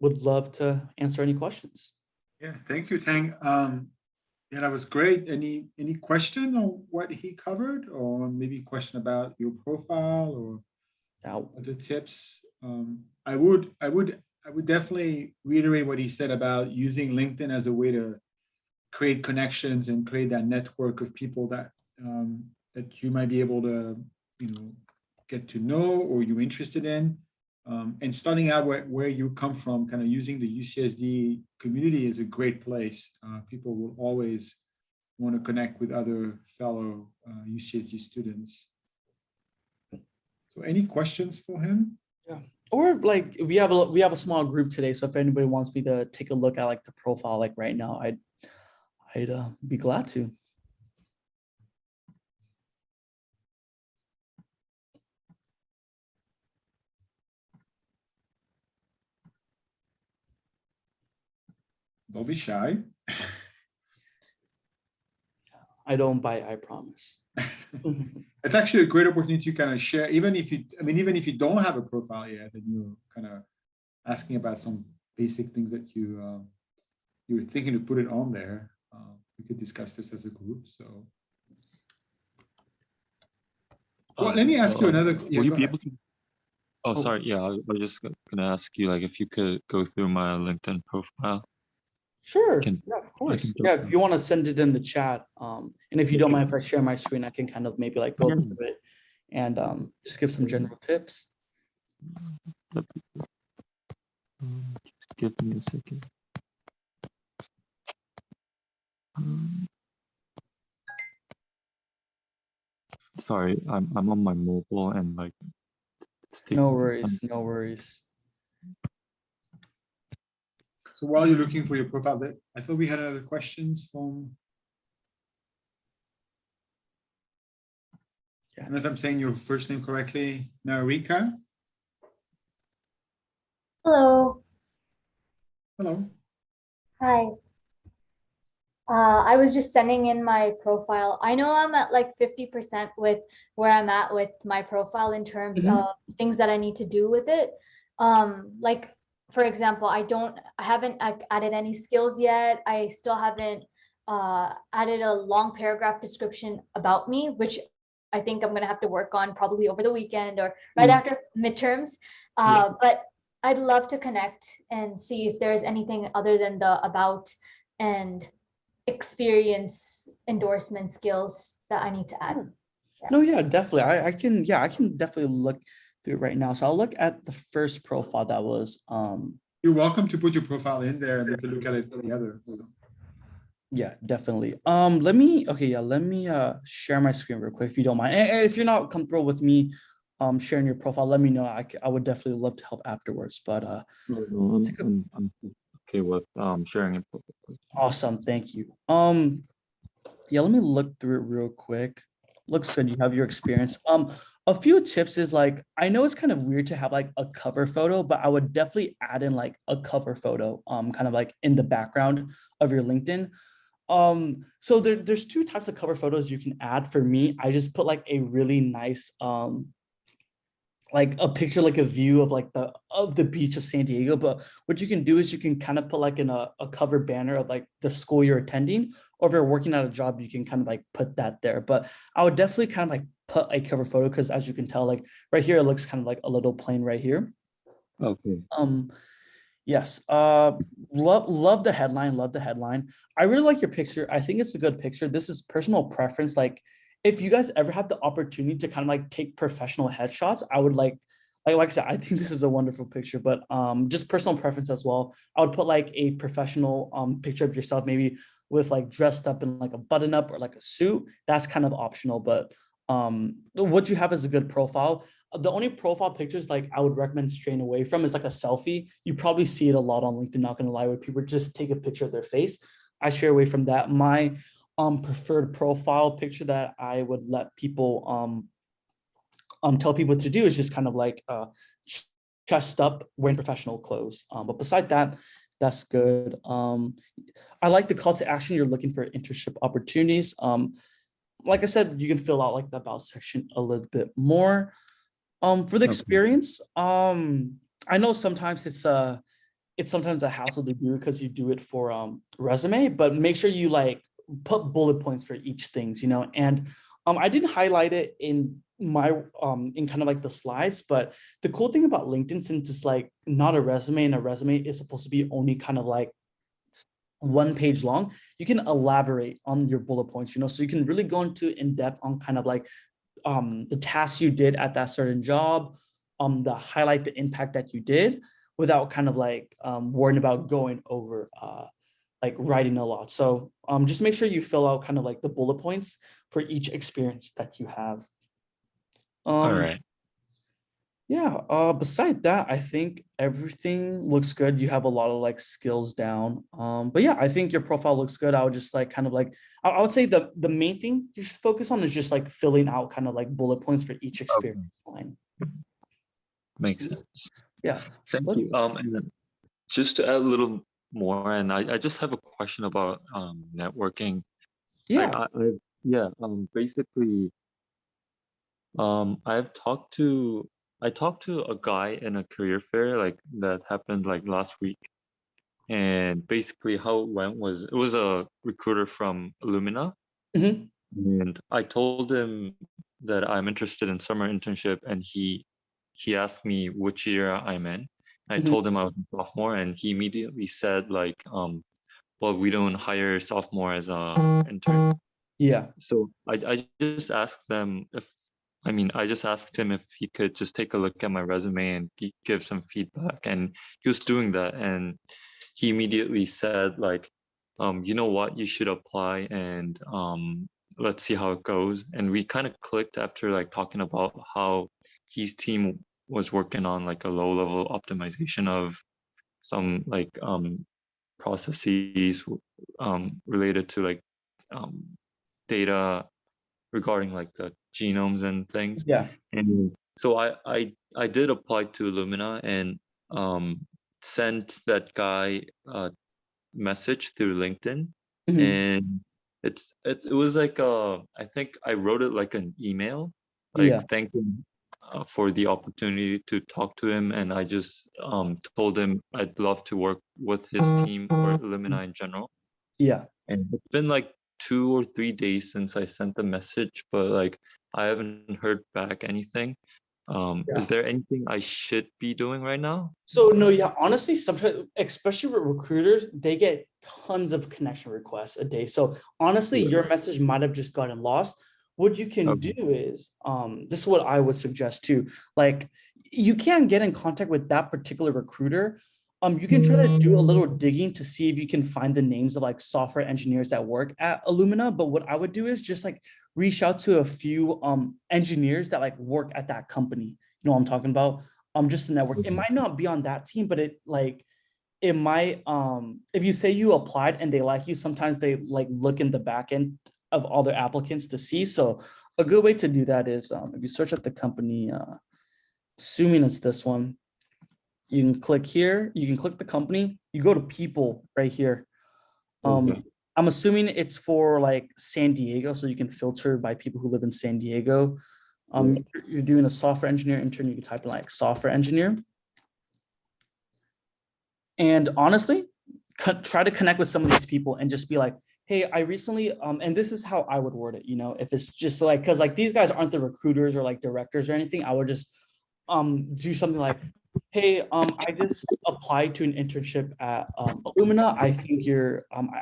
[SPEAKER 2] would love to answer any questions.
[SPEAKER 1] Yeah, thank you, Tang. Yeah, that was great. Any question on what he covered, or maybe question about your profile or
[SPEAKER 2] Now,
[SPEAKER 1] other tips? I would definitely reiterate what he said about using LinkedIn as a way to create connections and create that network of people that you might be able to, get to know or you're interested in. And starting out where you come from, kind of using the UCSD community is a great place. People will always want to connect with other fellow UCSD students. So any questions for him?
[SPEAKER 2] yeah. Or like we have a small group today. So if anybody wants me to take a look at like the profile, like right now, I'd be glad to.
[SPEAKER 1] Don't be shy.
[SPEAKER 2] I don't bite, I promise.
[SPEAKER 1] It's actually a great opportunity to kind of share, even if you don't have a profile yet, and you're kind of asking about some basic things that you were thinking to put it on there. We could discuss this as a group. So, well, let me ask you another. Yeah,
[SPEAKER 3] Will you
[SPEAKER 1] go
[SPEAKER 3] be
[SPEAKER 1] ahead.
[SPEAKER 3] able to? Oh, sorry. Yeah, I was just gonna ask you, like, if you could go through my LinkedIn profile.
[SPEAKER 2] Sure.
[SPEAKER 3] Can
[SPEAKER 2] Yeah, of
[SPEAKER 3] I
[SPEAKER 2] course.
[SPEAKER 3] can go
[SPEAKER 2] Yeah, if
[SPEAKER 3] through?
[SPEAKER 2] you want to send it in the chat, and if you don't mind if I share my screen, I can kind of maybe like go
[SPEAKER 3] Yeah,
[SPEAKER 2] through it and just give some general tips.
[SPEAKER 3] that'd be good. Just give me a second. Um, Sorry, I'm on my mobile and like it's
[SPEAKER 2] No
[SPEAKER 3] taking some time.
[SPEAKER 2] worries, no worries.
[SPEAKER 1] So while you're looking for your profile, I thought we had other questions from.
[SPEAKER 2] Yeah.
[SPEAKER 1] And if I'm saying your first name correctly, Narika.
[SPEAKER 4] Hello.
[SPEAKER 1] Hello.
[SPEAKER 4] Hi. I was just sending in my profile. I know I'm at like 50% with where I'm at with my profile in terms
[SPEAKER 2] Mhm.
[SPEAKER 4] of things that I need to do with it. Like for example, I haven't added any skills yet. I still haven't added a long paragraph description about me, which I think I'm gonna have to work on probably over the weekend or right
[SPEAKER 2] Mm.
[SPEAKER 4] after midterms.
[SPEAKER 2] Yeah.
[SPEAKER 4] But I'd love to connect and see if there's anything other than the about and experience endorsement skills that I need to add.
[SPEAKER 2] Sure. No, yeah, definitely. I can definitely look through it right now. So I'll look at the first profile that was
[SPEAKER 1] You're welcome to put your profile in there and we can look at it together. So.
[SPEAKER 2] yeah, definitely. Let me share my screen real quick if you don't mind. And if you're not comfortable with me sharing your profile, let me know. I would definitely love to help afterwards. But
[SPEAKER 3] No, I'm okay with sharing it publicly.
[SPEAKER 2] awesome, thank you. Yeah, let me look through it real quick. Looks good. You have your experience. A few tips is like, I know it's kind of weird to have like a cover photo, but I would definitely add in like a cover photo, kind of like in the background of your LinkedIn. So there's two types of cover photos you can add. For me, I just put like a really nice, like a picture, like a view of like the beach of San Diego. But what you can do is you can kind of put like in a cover banner of like the school you're attending, or if you're working at a job, you can kind of like put that there. But I would definitely kind of like put a cover photo because as you can tell, like right here, it looks kind of like a little plain right here.
[SPEAKER 3] Okay.
[SPEAKER 2] Yes. Love the headline. Love the headline. I really like your picture. I think it's a good picture. This is personal preference. Like, if you guys ever have the opportunity to kind of like take professional headshots, I would like I said, I think this is a wonderful picture, but just personal preference as well. I would put like a professional picture of yourself, maybe with like dressed up in like a button up or like a suit. That's kind of optional, but what you have is a good profile. The only profile pictures like I would recommend straying away from is like a selfie. You probably see it a lot on LinkedIn, not gonna lie, where people just take a picture of their face. I stray away from that. My preferred profile picture that I would let people tell people to do is just kind of like chest up wearing professional clothes. But beside that, that's good. I like the call to action. You're looking for internship opportunities. Like I said, you can fill out like the about section a little bit more. For the
[SPEAKER 3] Okay.
[SPEAKER 2] experience, I know sometimes it's sometimes a hassle to do because you do it for resume, but make sure you like put bullet points for each things, and I didn't highlight it in my in kind of like the slides, but the cool thing about LinkedIn, since it's like not a resume, and a resume is supposed to be only kind of like 1 page long, you can elaborate on your bullet points, so you can really go into in depth on kind of like the tasks you did at that certain job, the highlight the impact that you did without kind of like worrying about going over like writing a lot. So just make sure you fill out kind of like the bullet points for each experience that you have.
[SPEAKER 3] All right.
[SPEAKER 2] Yeah, beside that, I think everything looks good. You have a lot of like skills down. But yeah, I think your profile looks good. I would just like kind of like, I would say the main thing you should focus on is just like filling out kind of like bullet points for each experience line.
[SPEAKER 3] Makes sense.
[SPEAKER 2] Yeah.
[SPEAKER 3] Thank you. And then just to add a little more, and I just have a question about networking.
[SPEAKER 2] Yeah.
[SPEAKER 3] Yeah. Basically, I talked to a guy in a career fair like that happened like last week, and basically how it went was it was a recruiter from Illumina,
[SPEAKER 2] Mhm.
[SPEAKER 3] and I told him that I'm interested in summer internship, and he asked me which year I'm in. I
[SPEAKER 2] Mhm.
[SPEAKER 3] told him I was a sophomore, and he immediately said like, well, we don't hire sophomore as a intern.
[SPEAKER 2] Yeah.
[SPEAKER 3] So I just asked them if, I mean, I just asked him if he could just take a look at my resume and give some feedback. And he was doing that. And he immediately said, like, you know what, you should apply and let's see how it goes. And we kind of clicked after like talking about how his team was working on like a low level optimization of some like processes related to like um, data regarding like the genomes and things.
[SPEAKER 2] Yeah.
[SPEAKER 3] And so I did apply to Illumina and sent that guy a message through LinkedIn.
[SPEAKER 2] Mhm.
[SPEAKER 3] And it was like I think I wrote it like an email, like
[SPEAKER 2] Yeah.
[SPEAKER 3] thanking for the opportunity to talk to him, and I just told him I'd love to work with his team or Illumina in general.
[SPEAKER 2] Yeah.
[SPEAKER 3] And it's been like 2 or 3 days since I sent the message, but like I haven't heard back anything.
[SPEAKER 2] Yeah.
[SPEAKER 3] Is there anything I should be doing right now?
[SPEAKER 2] So no, yeah, honestly, sometimes, especially with recruiters, they get tons of connection requests a day. So honestly,
[SPEAKER 3] Yeah.
[SPEAKER 2] your message might have just gotten lost. What you can
[SPEAKER 3] Okay.
[SPEAKER 2] do is, this is what I would suggest too. Like, you can get in contact with that particular recruiter. You can try to do a little digging to see if you can find the names of like software engineers that work at Illumina. But what I would do is just like reach out to a few engineers that like work at that company. You know what I'm talking about? Just the network. It might not be on that team, but it might, if you say you applied and they like you, sometimes they like look in the back end of all their applicants to see. So a good way to do that is if you search up the company, assuming it's this one, you can click here, you can click the company, you go to people right here.
[SPEAKER 3] Okay.
[SPEAKER 2] I'm assuming it's for like San Diego, so you can filter by people who live in San Diego. You're doing a software engineer intern, you can type in like software engineer. And honestly, try to connect with some of these people and just be like, hey, I recently, and this is how I would word it, if it's just like, because like these guys aren't the recruiters or like directors or anything, I would just do something like, hey, I just applied to an internship at Illumina. I think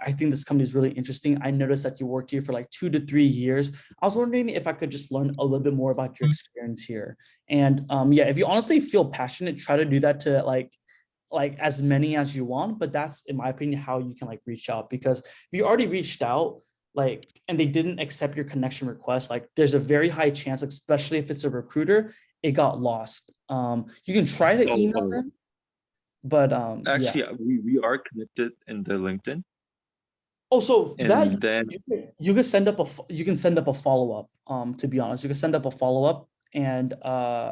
[SPEAKER 2] I think this company is really interesting. I noticed that you worked here for like 2 to 3 years. I was wondering if I could just learn a little bit more about your experience here. And yeah, if you honestly feel passionate, try to do that to like as many as you want, but that's in my opinion how you can like reach out, because if you already reached out like and they didn't accept your connection request, like there's a very high chance, especially if it's a recruiter, it got lost. You can try to email them, but yeah.
[SPEAKER 3] Actually, we are connected in the LinkedIn,
[SPEAKER 2] Oh, so that
[SPEAKER 3] and then
[SPEAKER 2] you can send up a follow-up. To be honest, you can send up a follow-up. And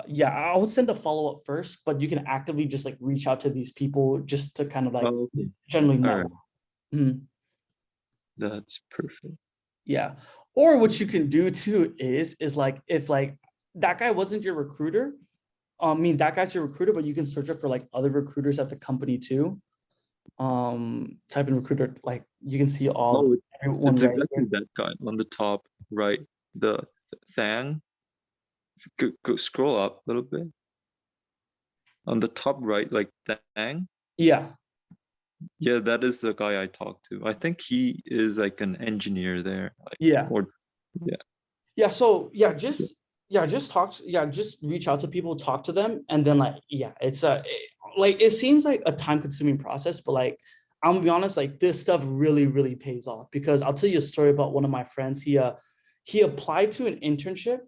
[SPEAKER 2] yeah, I would send a follow-up first, but you can actively just like reach out to these people just to kind of like
[SPEAKER 3] okay.
[SPEAKER 2] generally
[SPEAKER 3] All
[SPEAKER 2] network.
[SPEAKER 3] right,
[SPEAKER 2] Mhm.
[SPEAKER 3] that's perfect.
[SPEAKER 2] Yeah. Or what you can do too is like if like that guy wasn't your recruiter, I mean that guy's your recruiter, but you can search up for like other recruiters at the company too. Type in recruiter, like you can see all
[SPEAKER 3] Oh,
[SPEAKER 2] One
[SPEAKER 3] It's
[SPEAKER 2] right
[SPEAKER 3] exactly
[SPEAKER 2] here.
[SPEAKER 3] that guy on the top right. The Thang. If you go scroll up a little bit. On the top right, like Thang.
[SPEAKER 2] Yeah.
[SPEAKER 3] Yeah, that is the guy I talked to. I think he is like an engineer there. Like,
[SPEAKER 2] Yeah.
[SPEAKER 3] or yeah.
[SPEAKER 2] Yeah. So just talk. Yeah, just reach out to people, talk to them, and then like it's like it seems like a time consuming process, but like I'm gonna be honest, like this stuff really pays off because I'll tell you a story about one of my friends. He applied to an internship,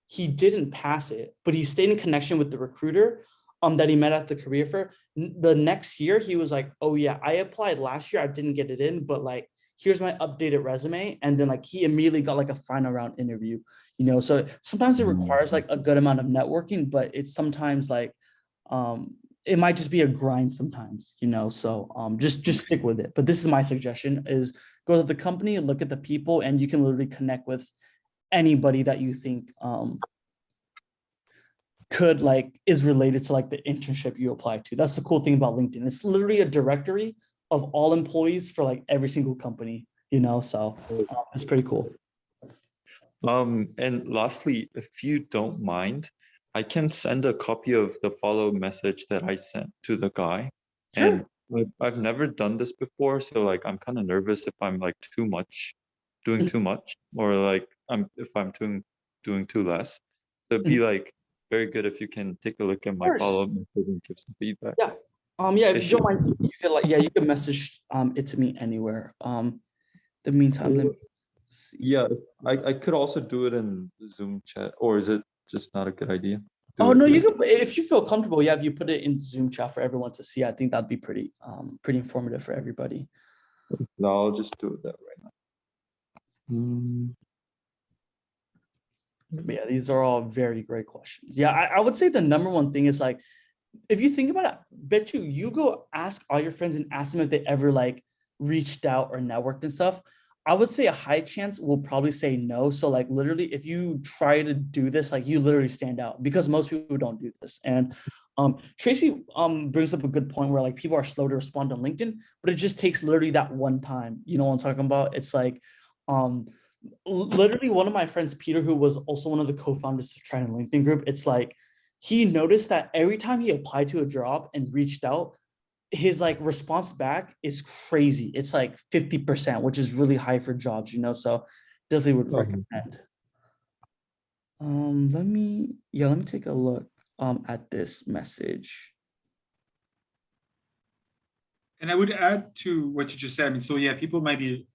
[SPEAKER 2] he didn't pass it, but he stayed in connection with the recruiter that he met at the career fair. The next year he was like, oh yeah, I applied last year, I didn't get it in, but like here's my updated resume. And then like he immediately got like a final round interview, so sometimes it requires like a good amount of networking, but it's sometimes like it might just be a grind sometimes, so just stick with it. But this is my suggestion is go to the company, look at the people, and you can literally connect with anybody that you think could like is related to like the internship you apply to. That's the cool thing about LinkedIn. It's literally a directory of all employees for like every single company, so it's pretty cool.
[SPEAKER 3] And lastly, if you don't mind, I can send a copy of the follow message that I sent to the guy.
[SPEAKER 2] Sure.
[SPEAKER 3] And I've never done this before, so like I'm kind of nervous if I'm like doing too much, or like if I'm doing too less. So it'd be like very good if you can take a look at my follow-up message and give some feedback.
[SPEAKER 2] Yeah. If you don't mind, you could you could message it to me anywhere. The meantime, let me see.
[SPEAKER 3] Yeah, I could also do it in Zoom chat, or is it just not a good idea?
[SPEAKER 2] Oh no, you can if you feel comfortable. Yeah, if you put it in Zoom chat for everyone to see, I think that'd be pretty informative for everybody.
[SPEAKER 3] No, I'll just do it that right now.
[SPEAKER 2] But yeah, these are all very great questions. Yeah, I would say the number one thing is like, if you think about it, bet you go ask all your friends and ask them if they ever like reached out or networked and stuff. I would say a high chance will probably say no. So like literally, if you try to do this, like you literally stand out because most people don't do this. And Tracy brings up a good point where like people are slow to respond on LinkedIn, but it just takes literally that one time. You know what I'm talking about? It's like literally one of my friends, Peter, who was also one of the co-founders of Trying LinkedIn Group, it's like he noticed that every time he applied to a job and reached out, his like response back is crazy. It's like 50%, which is really high for jobs, so definitely would recommend. Let me take a look at this message.
[SPEAKER 1] And I would add to what you just said. I mean, so yeah, people might be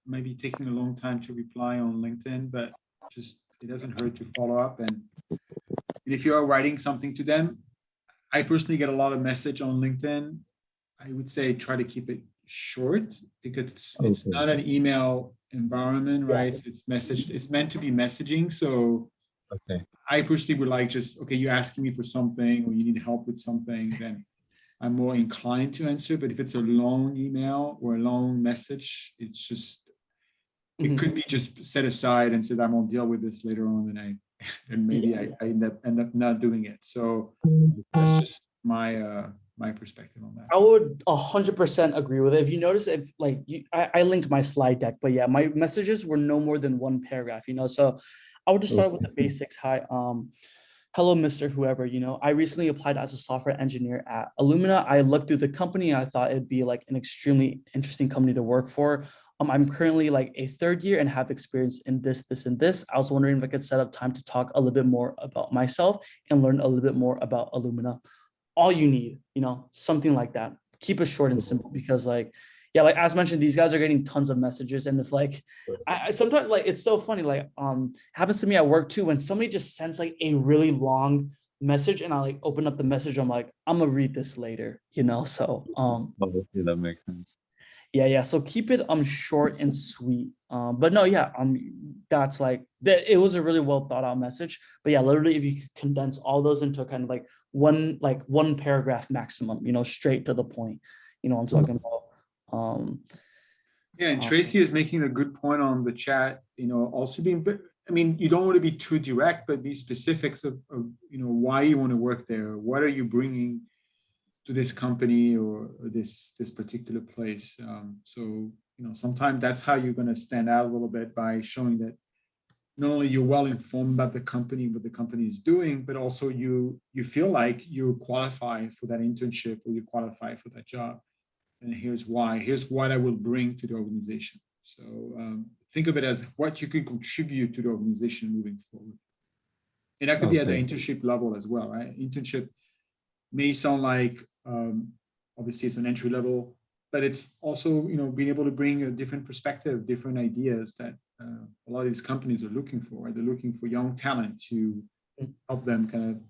[SPEAKER 1] taking a long time to reply on LinkedIn, but just it doesn't hurt to follow up. And if you are writing something to them, I personally get a lot of message on LinkedIn. I would say try to keep it short because it's not an email environment, right? It's messaged. It's meant to be messaging. So I personally would like just, okay, you're asking me for something or you need help with something, then I'm more inclined to answer. But if it's a long email or a long message, it's just, it could be just set aside and said, I'm gonna deal with this later on, and maybe I end up not doing it. So that's just my perspective on that.
[SPEAKER 2] I would 100% agree with it. If you notice, if like I linked my slide deck, but yeah, my messages were no more than one paragraph, so I would just start with the basics. Hi, hello, Mr. Whoever, I recently applied as a software engineer at Alumni. I looked through the company and I thought it'd be like an extremely interesting company to work for. I'm currently like a third year and have experience in this, and this. I was wondering if I could set up time to talk a little bit more about myself and learn a little bit more about Alumni. All you need, something like that. Keep it short and simple because like as mentioned, these guys are getting tons of messages. And if like, I sometimes like, it's so funny, like happens to me at work too, when somebody just sends like a really long message and I like open up the message, I'm like, I'm gonna read this later, so
[SPEAKER 3] that makes sense.
[SPEAKER 2] Yeah. So keep it short and sweet. But no, that's like that. It was a really well thought out message. But yeah, literally, if you could condense all those into kind of like one paragraph maximum, straight to the point. What I'm talking about.
[SPEAKER 1] Yeah, and Tracy is making a good point on the chat. Also being, I mean, you don't want to be too direct, but be specifics of why you want to work there. What are you bringing to this company or this particular place? So sometimes that's how you're going to stand out a little bit, by showing that not only you're well informed about the company, what the company is doing, but also you feel like you qualify for that internship, or you qualify for that job. And here's why. Here's what I will bring to the organization. So think of it as what you can contribute to the organization moving forward. And that could be at the
[SPEAKER 3] Okay.
[SPEAKER 1] internship level as well, right? Internship may sound like, obviously it's an entry level, but it's also, being able to bring a different perspective, different ideas that a lot of these companies are looking for. Right? They're looking for young talent to help them kind of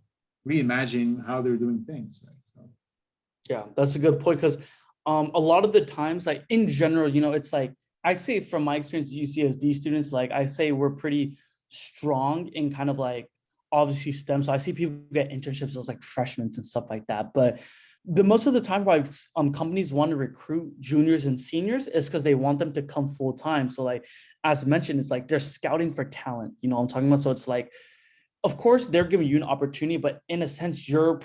[SPEAKER 1] reimagine how they're doing things. Right? So.
[SPEAKER 2] Yeah, that's a good point, because a lot of the times, like in general, it's like, I'd say from my experience, UCSD students, like I say we're pretty strong in kind of like obviously STEM. So I see people get internships as like freshmen and stuff like that. But the most of the time why companies want to recruit juniors and seniors is because they want them to come full time. So like, as mentioned, it's like they're scouting for talent, I'm talking about. So it's like, of course, they're giving you an opportunity, but in a sense, you're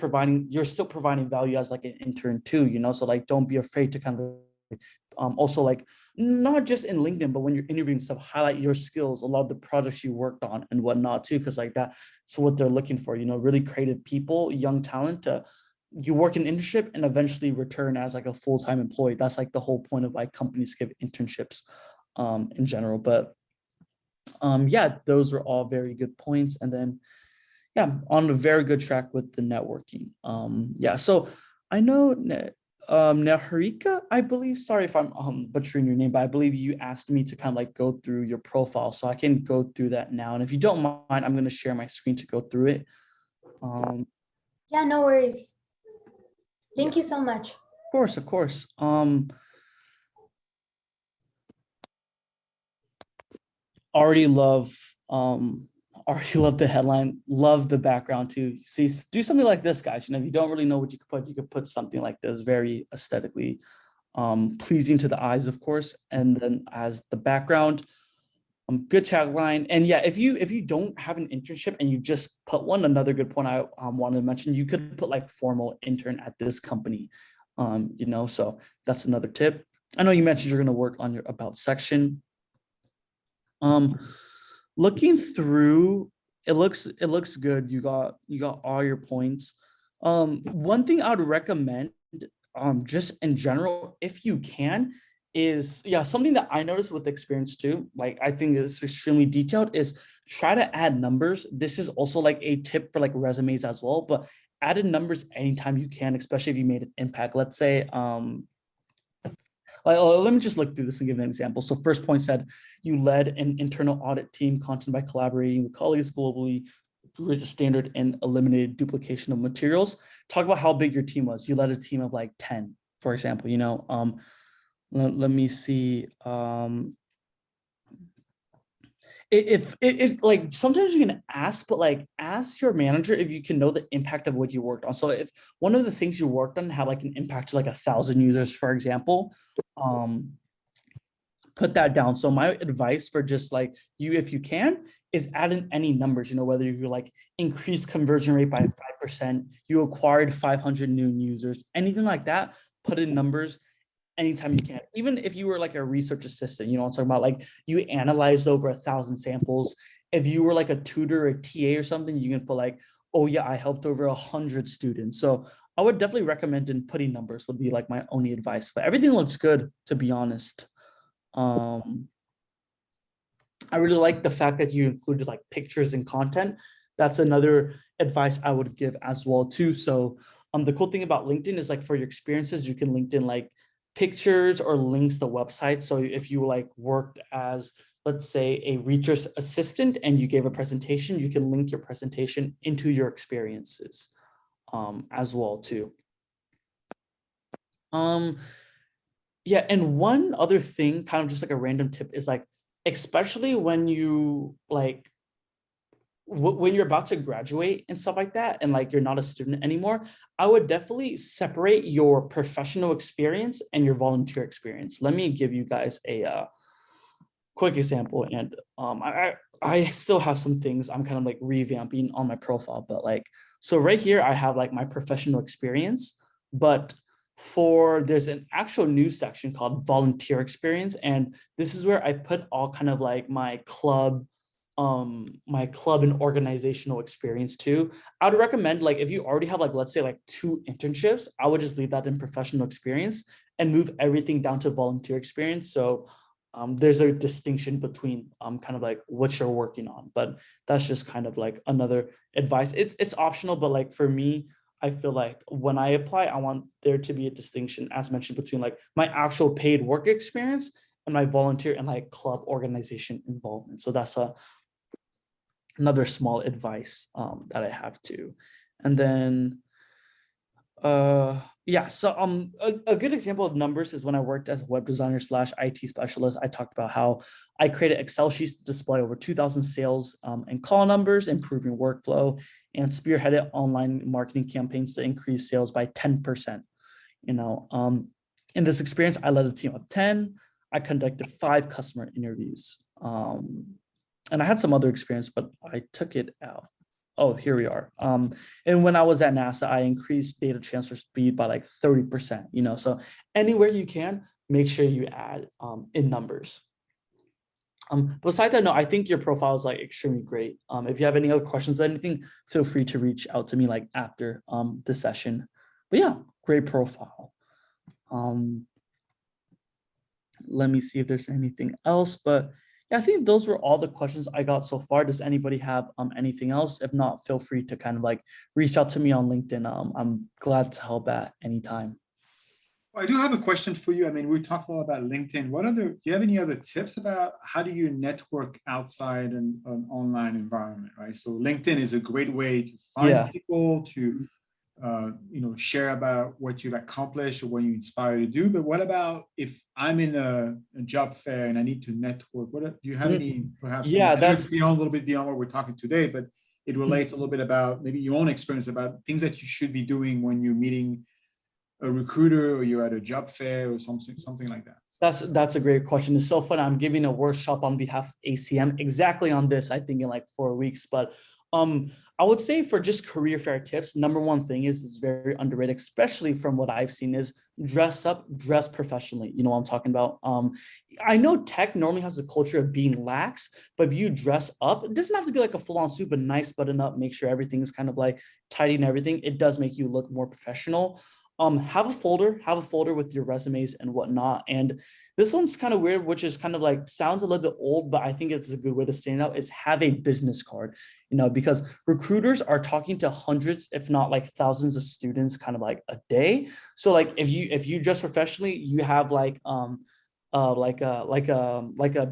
[SPEAKER 2] still providing value as like an intern too, So like, don't be afraid to kind of also like, not just in LinkedIn, but when you're interviewing stuff, highlight your skills, a lot of the projects you worked on and whatnot too, because like that's what they're looking for, really creative people, young talent. You work in internship and eventually return as like a full-time employee. That's like the whole point of why companies give internships in general. But yeah, those were all very good points. And then yeah, on a very good track with the networking. Yeah, so I know Naharika, I believe, sorry if I'm butchering your name, but I believe you asked me to kind of like go through your profile, so I can go through that now. And if you don't mind, I'm going to share my screen to go through it.
[SPEAKER 4] Yeah, no worries. Thank you so much.
[SPEAKER 2] Of course, of course. Already love the headline, love the background too. See, do something like this, guys. If you don't really know what you could put something like this, very aesthetically pleasing to the eyes, of course. And then as the background, good tagline. And yeah, if you don't have an internship and you just put one, another good point I wanted to mention, you could put like formal intern at this company, so that's another tip. I know you mentioned you're going to work on your about section. Looking through, it looks good. You got all your points. One thing I would recommend, just in general, if you can, is something that I noticed with experience too. Like I think it's extremely detailed. Is try to add numbers. This is also like a tip for like resumes as well. But add in numbers anytime you can, especially if you made an impact. Let's say let me just look through this and give an example. So first point said, you led an internal audit team content by collaborating with colleagues globally, grew the standard and eliminated duplication of materials. Talk about how big your team was. You led a team of like 10, for example, let me see. If like sometimes you can ask, but like ask your manager if you can know the impact of what you worked on. So if one of the things you worked on had like an impact to like 1,000 users, for example, put that down. So my advice for just like you, if you can, is add in any numbers, whether you like increase conversion rate by 5%, you acquired 500 new users, anything like that, put in numbers anytime you can. Even if you were like a research assistant, I'm talking about, like you analyzed over 1,000 samples. If you were like a tutor or a TA or something, you can put like, oh yeah, I helped over 100 students. So I would definitely recommend in putting numbers would be like my only advice, but everything looks good, to be honest. I really like the fact that you included like pictures and content. That's another advice I would give as well too. So the cool thing about LinkedIn is like for your experiences, you can LinkedIn like pictures or links to websites. So if you like worked as, let's say, a research assistant and you gave a presentation, you can link your presentation into your experiences as well too. Yeah, and one other thing, kind of just like a random tip, is like, especially when you like, when you're about to graduate and stuff like that, and like you're not a student anymore, I would definitely separate your professional experience and your volunteer experience. Let me give you guys a quick example. And I still have some things I'm kind of like revamping on my profile, but like, so right here, I have like my professional experience, but there's an actual news section called volunteer experience. And this is where I put all kind of like my club and organizational experience too. I would recommend, like, if you already have like, let's say like 2 internships, I would just leave that in professional experience and move everything down to volunteer experience. So there's a distinction between kind of like what you're working on, but that's just kind of like another advice. It's optional, but like for me, I feel like when I apply, I want there to be a distinction, as mentioned, between like my actual paid work experience and my volunteer and like club organization involvement. So that's another small advice that I have too. And then yeah, so a good example of numbers is when I worked as a web designer / IT specialist. I talked about how I created Excel sheets to display over 2,000 sales and call numbers, improving workflow, and spearheaded online marketing campaigns to increase sales by 10%. In this experience, I led a team of 10. I conducted 5 customer interviews. And I had some other experience, but I took it out. Oh, here we are. And when I was at NASA, I increased data transfer speed by like 30%, so anywhere you can, make sure you add in numbers. Besides that, no, I think your profile is like extremely great. If you have any other questions or anything, feel free to reach out to me like after the session. But yeah, great profile. Let me see if there's anything else, but yeah, I think those were all the questions I got so far. Does anybody have anything else? If not, feel free to kind of like reach out to me on LinkedIn. I'm glad to help at any time.
[SPEAKER 1] Well, I do have a question for you. I mean, we talked a lot about LinkedIn. Do you have any other tips about how do you network outside an online environment, right? So LinkedIn is a great way to find people, to share about what you've accomplished or what you inspire to do. But what about if I'm in a job fair and I need to network? Do you have any, perhaps, that's a little bit beyond what we're talking today, but it relates a little bit about maybe your own experience about things that you should be doing when you're meeting a recruiter or you're at a job fair or something like that.
[SPEAKER 2] That's a great question. It's so fun. I'm giving a workshop on behalf of ACM exactly on this, I think in like 4 weeks, but I would say for just career fair tips, number one thing is very underrated, especially from what I've seen, is dress professionally. You know what I'm talking about? I know tech normally has a culture of being lax, but if you dress up, it doesn't have to be like a full-on suit, but nice button up, make sure everything is kind of like tidy and everything. It does make you look more professional. Have a folder with your resumes and whatnot. And this one's kind of weird, which is kind of like sounds a little bit old, but I think it's a good way to stand out, is have a business card, because recruiters are talking to hundreds, if not like thousands of students kind of like a day. So like if you dress professionally, you have like a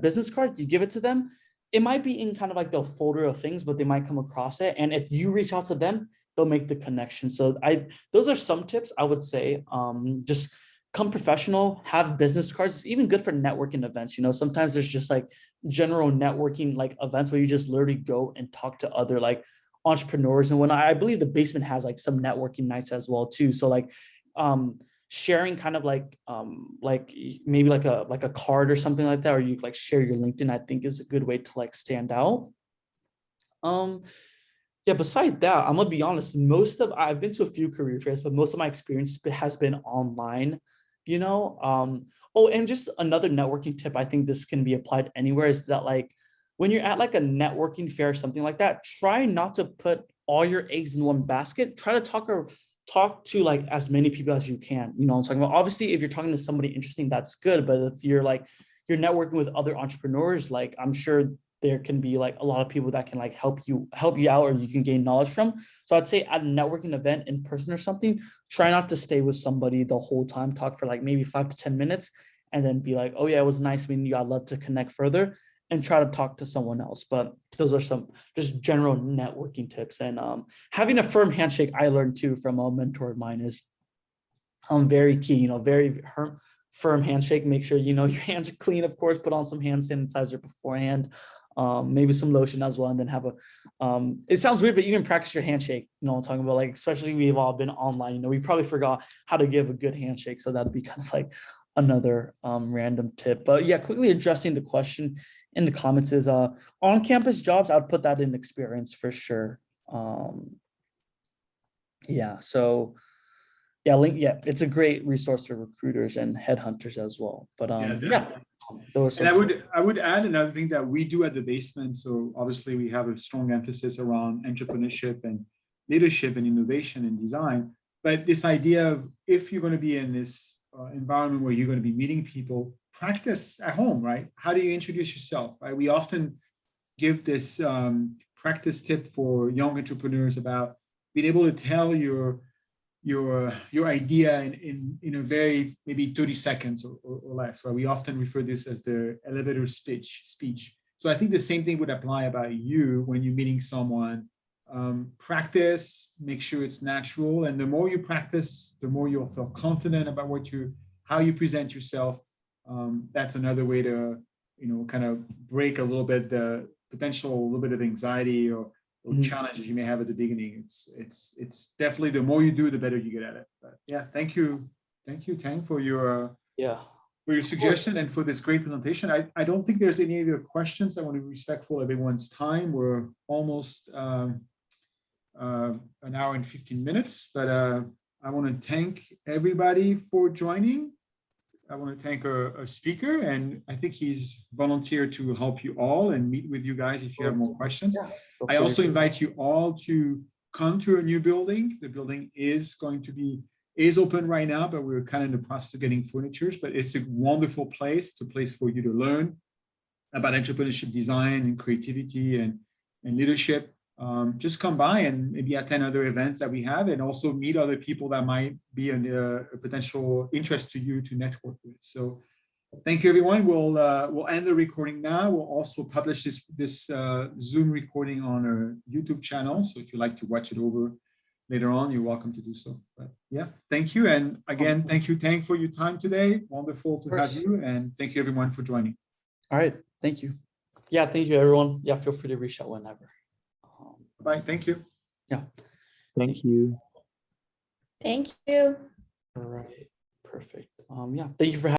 [SPEAKER 2] business card, you give it to them. It might be in kind of like the folder of things, but they might come across it. And if you reach out to them, they'll make the connection. So those are some tips I would say. Just come professional, have business cards. It's even good for networking events. Sometimes there's just like general networking like events where you just literally go and talk to other like entrepreneurs. And when I believe the basement has like some networking nights as well too. So like sharing kind of like maybe like a card or something like that, or you like share your LinkedIn, I think is a good way to like stand out. Yeah, beside that, I'm gonna be honest, I've been to a few career fairs, but most of my experience has been online, Oh, and just another networking tip, I think this can be applied anywhere, is that like when you're at like a networking fair or something like that, try not to put all your eggs in one basket. Try to talk to like as many people as you can. You know what I'm talking about? Obviously, if you're talking to somebody interesting, that's good. But if you're networking with other entrepreneurs, like I'm sure there can be like a lot of people that can like help you out, or you can gain knowledge from. So I'd say at a networking event in person or something, try not to stay with somebody the whole time, talk for like maybe 5 to 10 minutes and then be like, oh yeah, it was nice meeting you, I'd love to connect further, and try to talk to someone else. But those are some just general networking tips. And having a firm handshake, I learned too from a mentor of mine, is very key, very firm handshake. Make sure, your hands are clean, of course, put on some hand sanitizer beforehand. Maybe some lotion as well, and then have it sounds weird, but you can practice your handshake. You know what I'm talking about? Like, especially we've all been online, we probably forgot how to give a good handshake. So that'd be kind of like another random tip. But yeah, quickly addressing the question in the comments is on-campus jobs, I'd put that in experience for sure. Yeah, so it's a great resource for recruiters and headhunters as well. But
[SPEAKER 1] definitely.
[SPEAKER 2] those
[SPEAKER 1] And I would add another thing that we do at the basement. So obviously we have a strong emphasis around entrepreneurship and leadership and innovation and design. But this idea of if you're going to be in this environment where you're going to be meeting people, practice at home, right? How do you introduce yourself, right? We often give this practice tip for young entrepreneurs about being able to tell your idea in a very maybe 30 seconds or less. Right? We often refer this as the elevator speech. So I think the same thing would apply about you when you're meeting someone. Practice, make sure it's natural, and the more you practice, the more you'll feel confident about how you present yourself. That's another way to kind of break a little bit the potential, a little bit of anxiety or challenges you may have at the beginning. It's definitely the more you do, the better you get at it. But yeah, thank you, Tang, for your suggestion and for this great presentation. I don't think there's any other questions. I want to be respectful of everyone's time. We're almost an hour and 15 minutes, but I want to thank everybody for joining. I want to thank our speaker, and I think he's volunteered to help you all and meet with you guys if you have more questions. I also invite you all to come to a new building. The building is open right now, but we're kind of in the process of getting furniture, but it's a wonderful place. It's a place for you to learn about entrepreneurship, design, and creativity and leadership. Just come by and maybe attend other events that we have, and also meet other people that might be a potential interest to you to network with. So thank you, everyone. We'll end the recording now. We'll also publish this Zoom recording on our YouTube channel. So if you'd like to watch it over later on, you're welcome to do so. But yeah, thank you. And again, thank you, Tang, for your time today. Wonderful to have you. And thank you, everyone, for joining.
[SPEAKER 2] All right. Thank you. Yeah, thank you, everyone. Yeah, feel free to reach out whenever.
[SPEAKER 1] Bye. Thank you.
[SPEAKER 2] Yeah.
[SPEAKER 3] Thank you.
[SPEAKER 4] Thank you.
[SPEAKER 2] All right. Perfect. Yeah. Thank you for having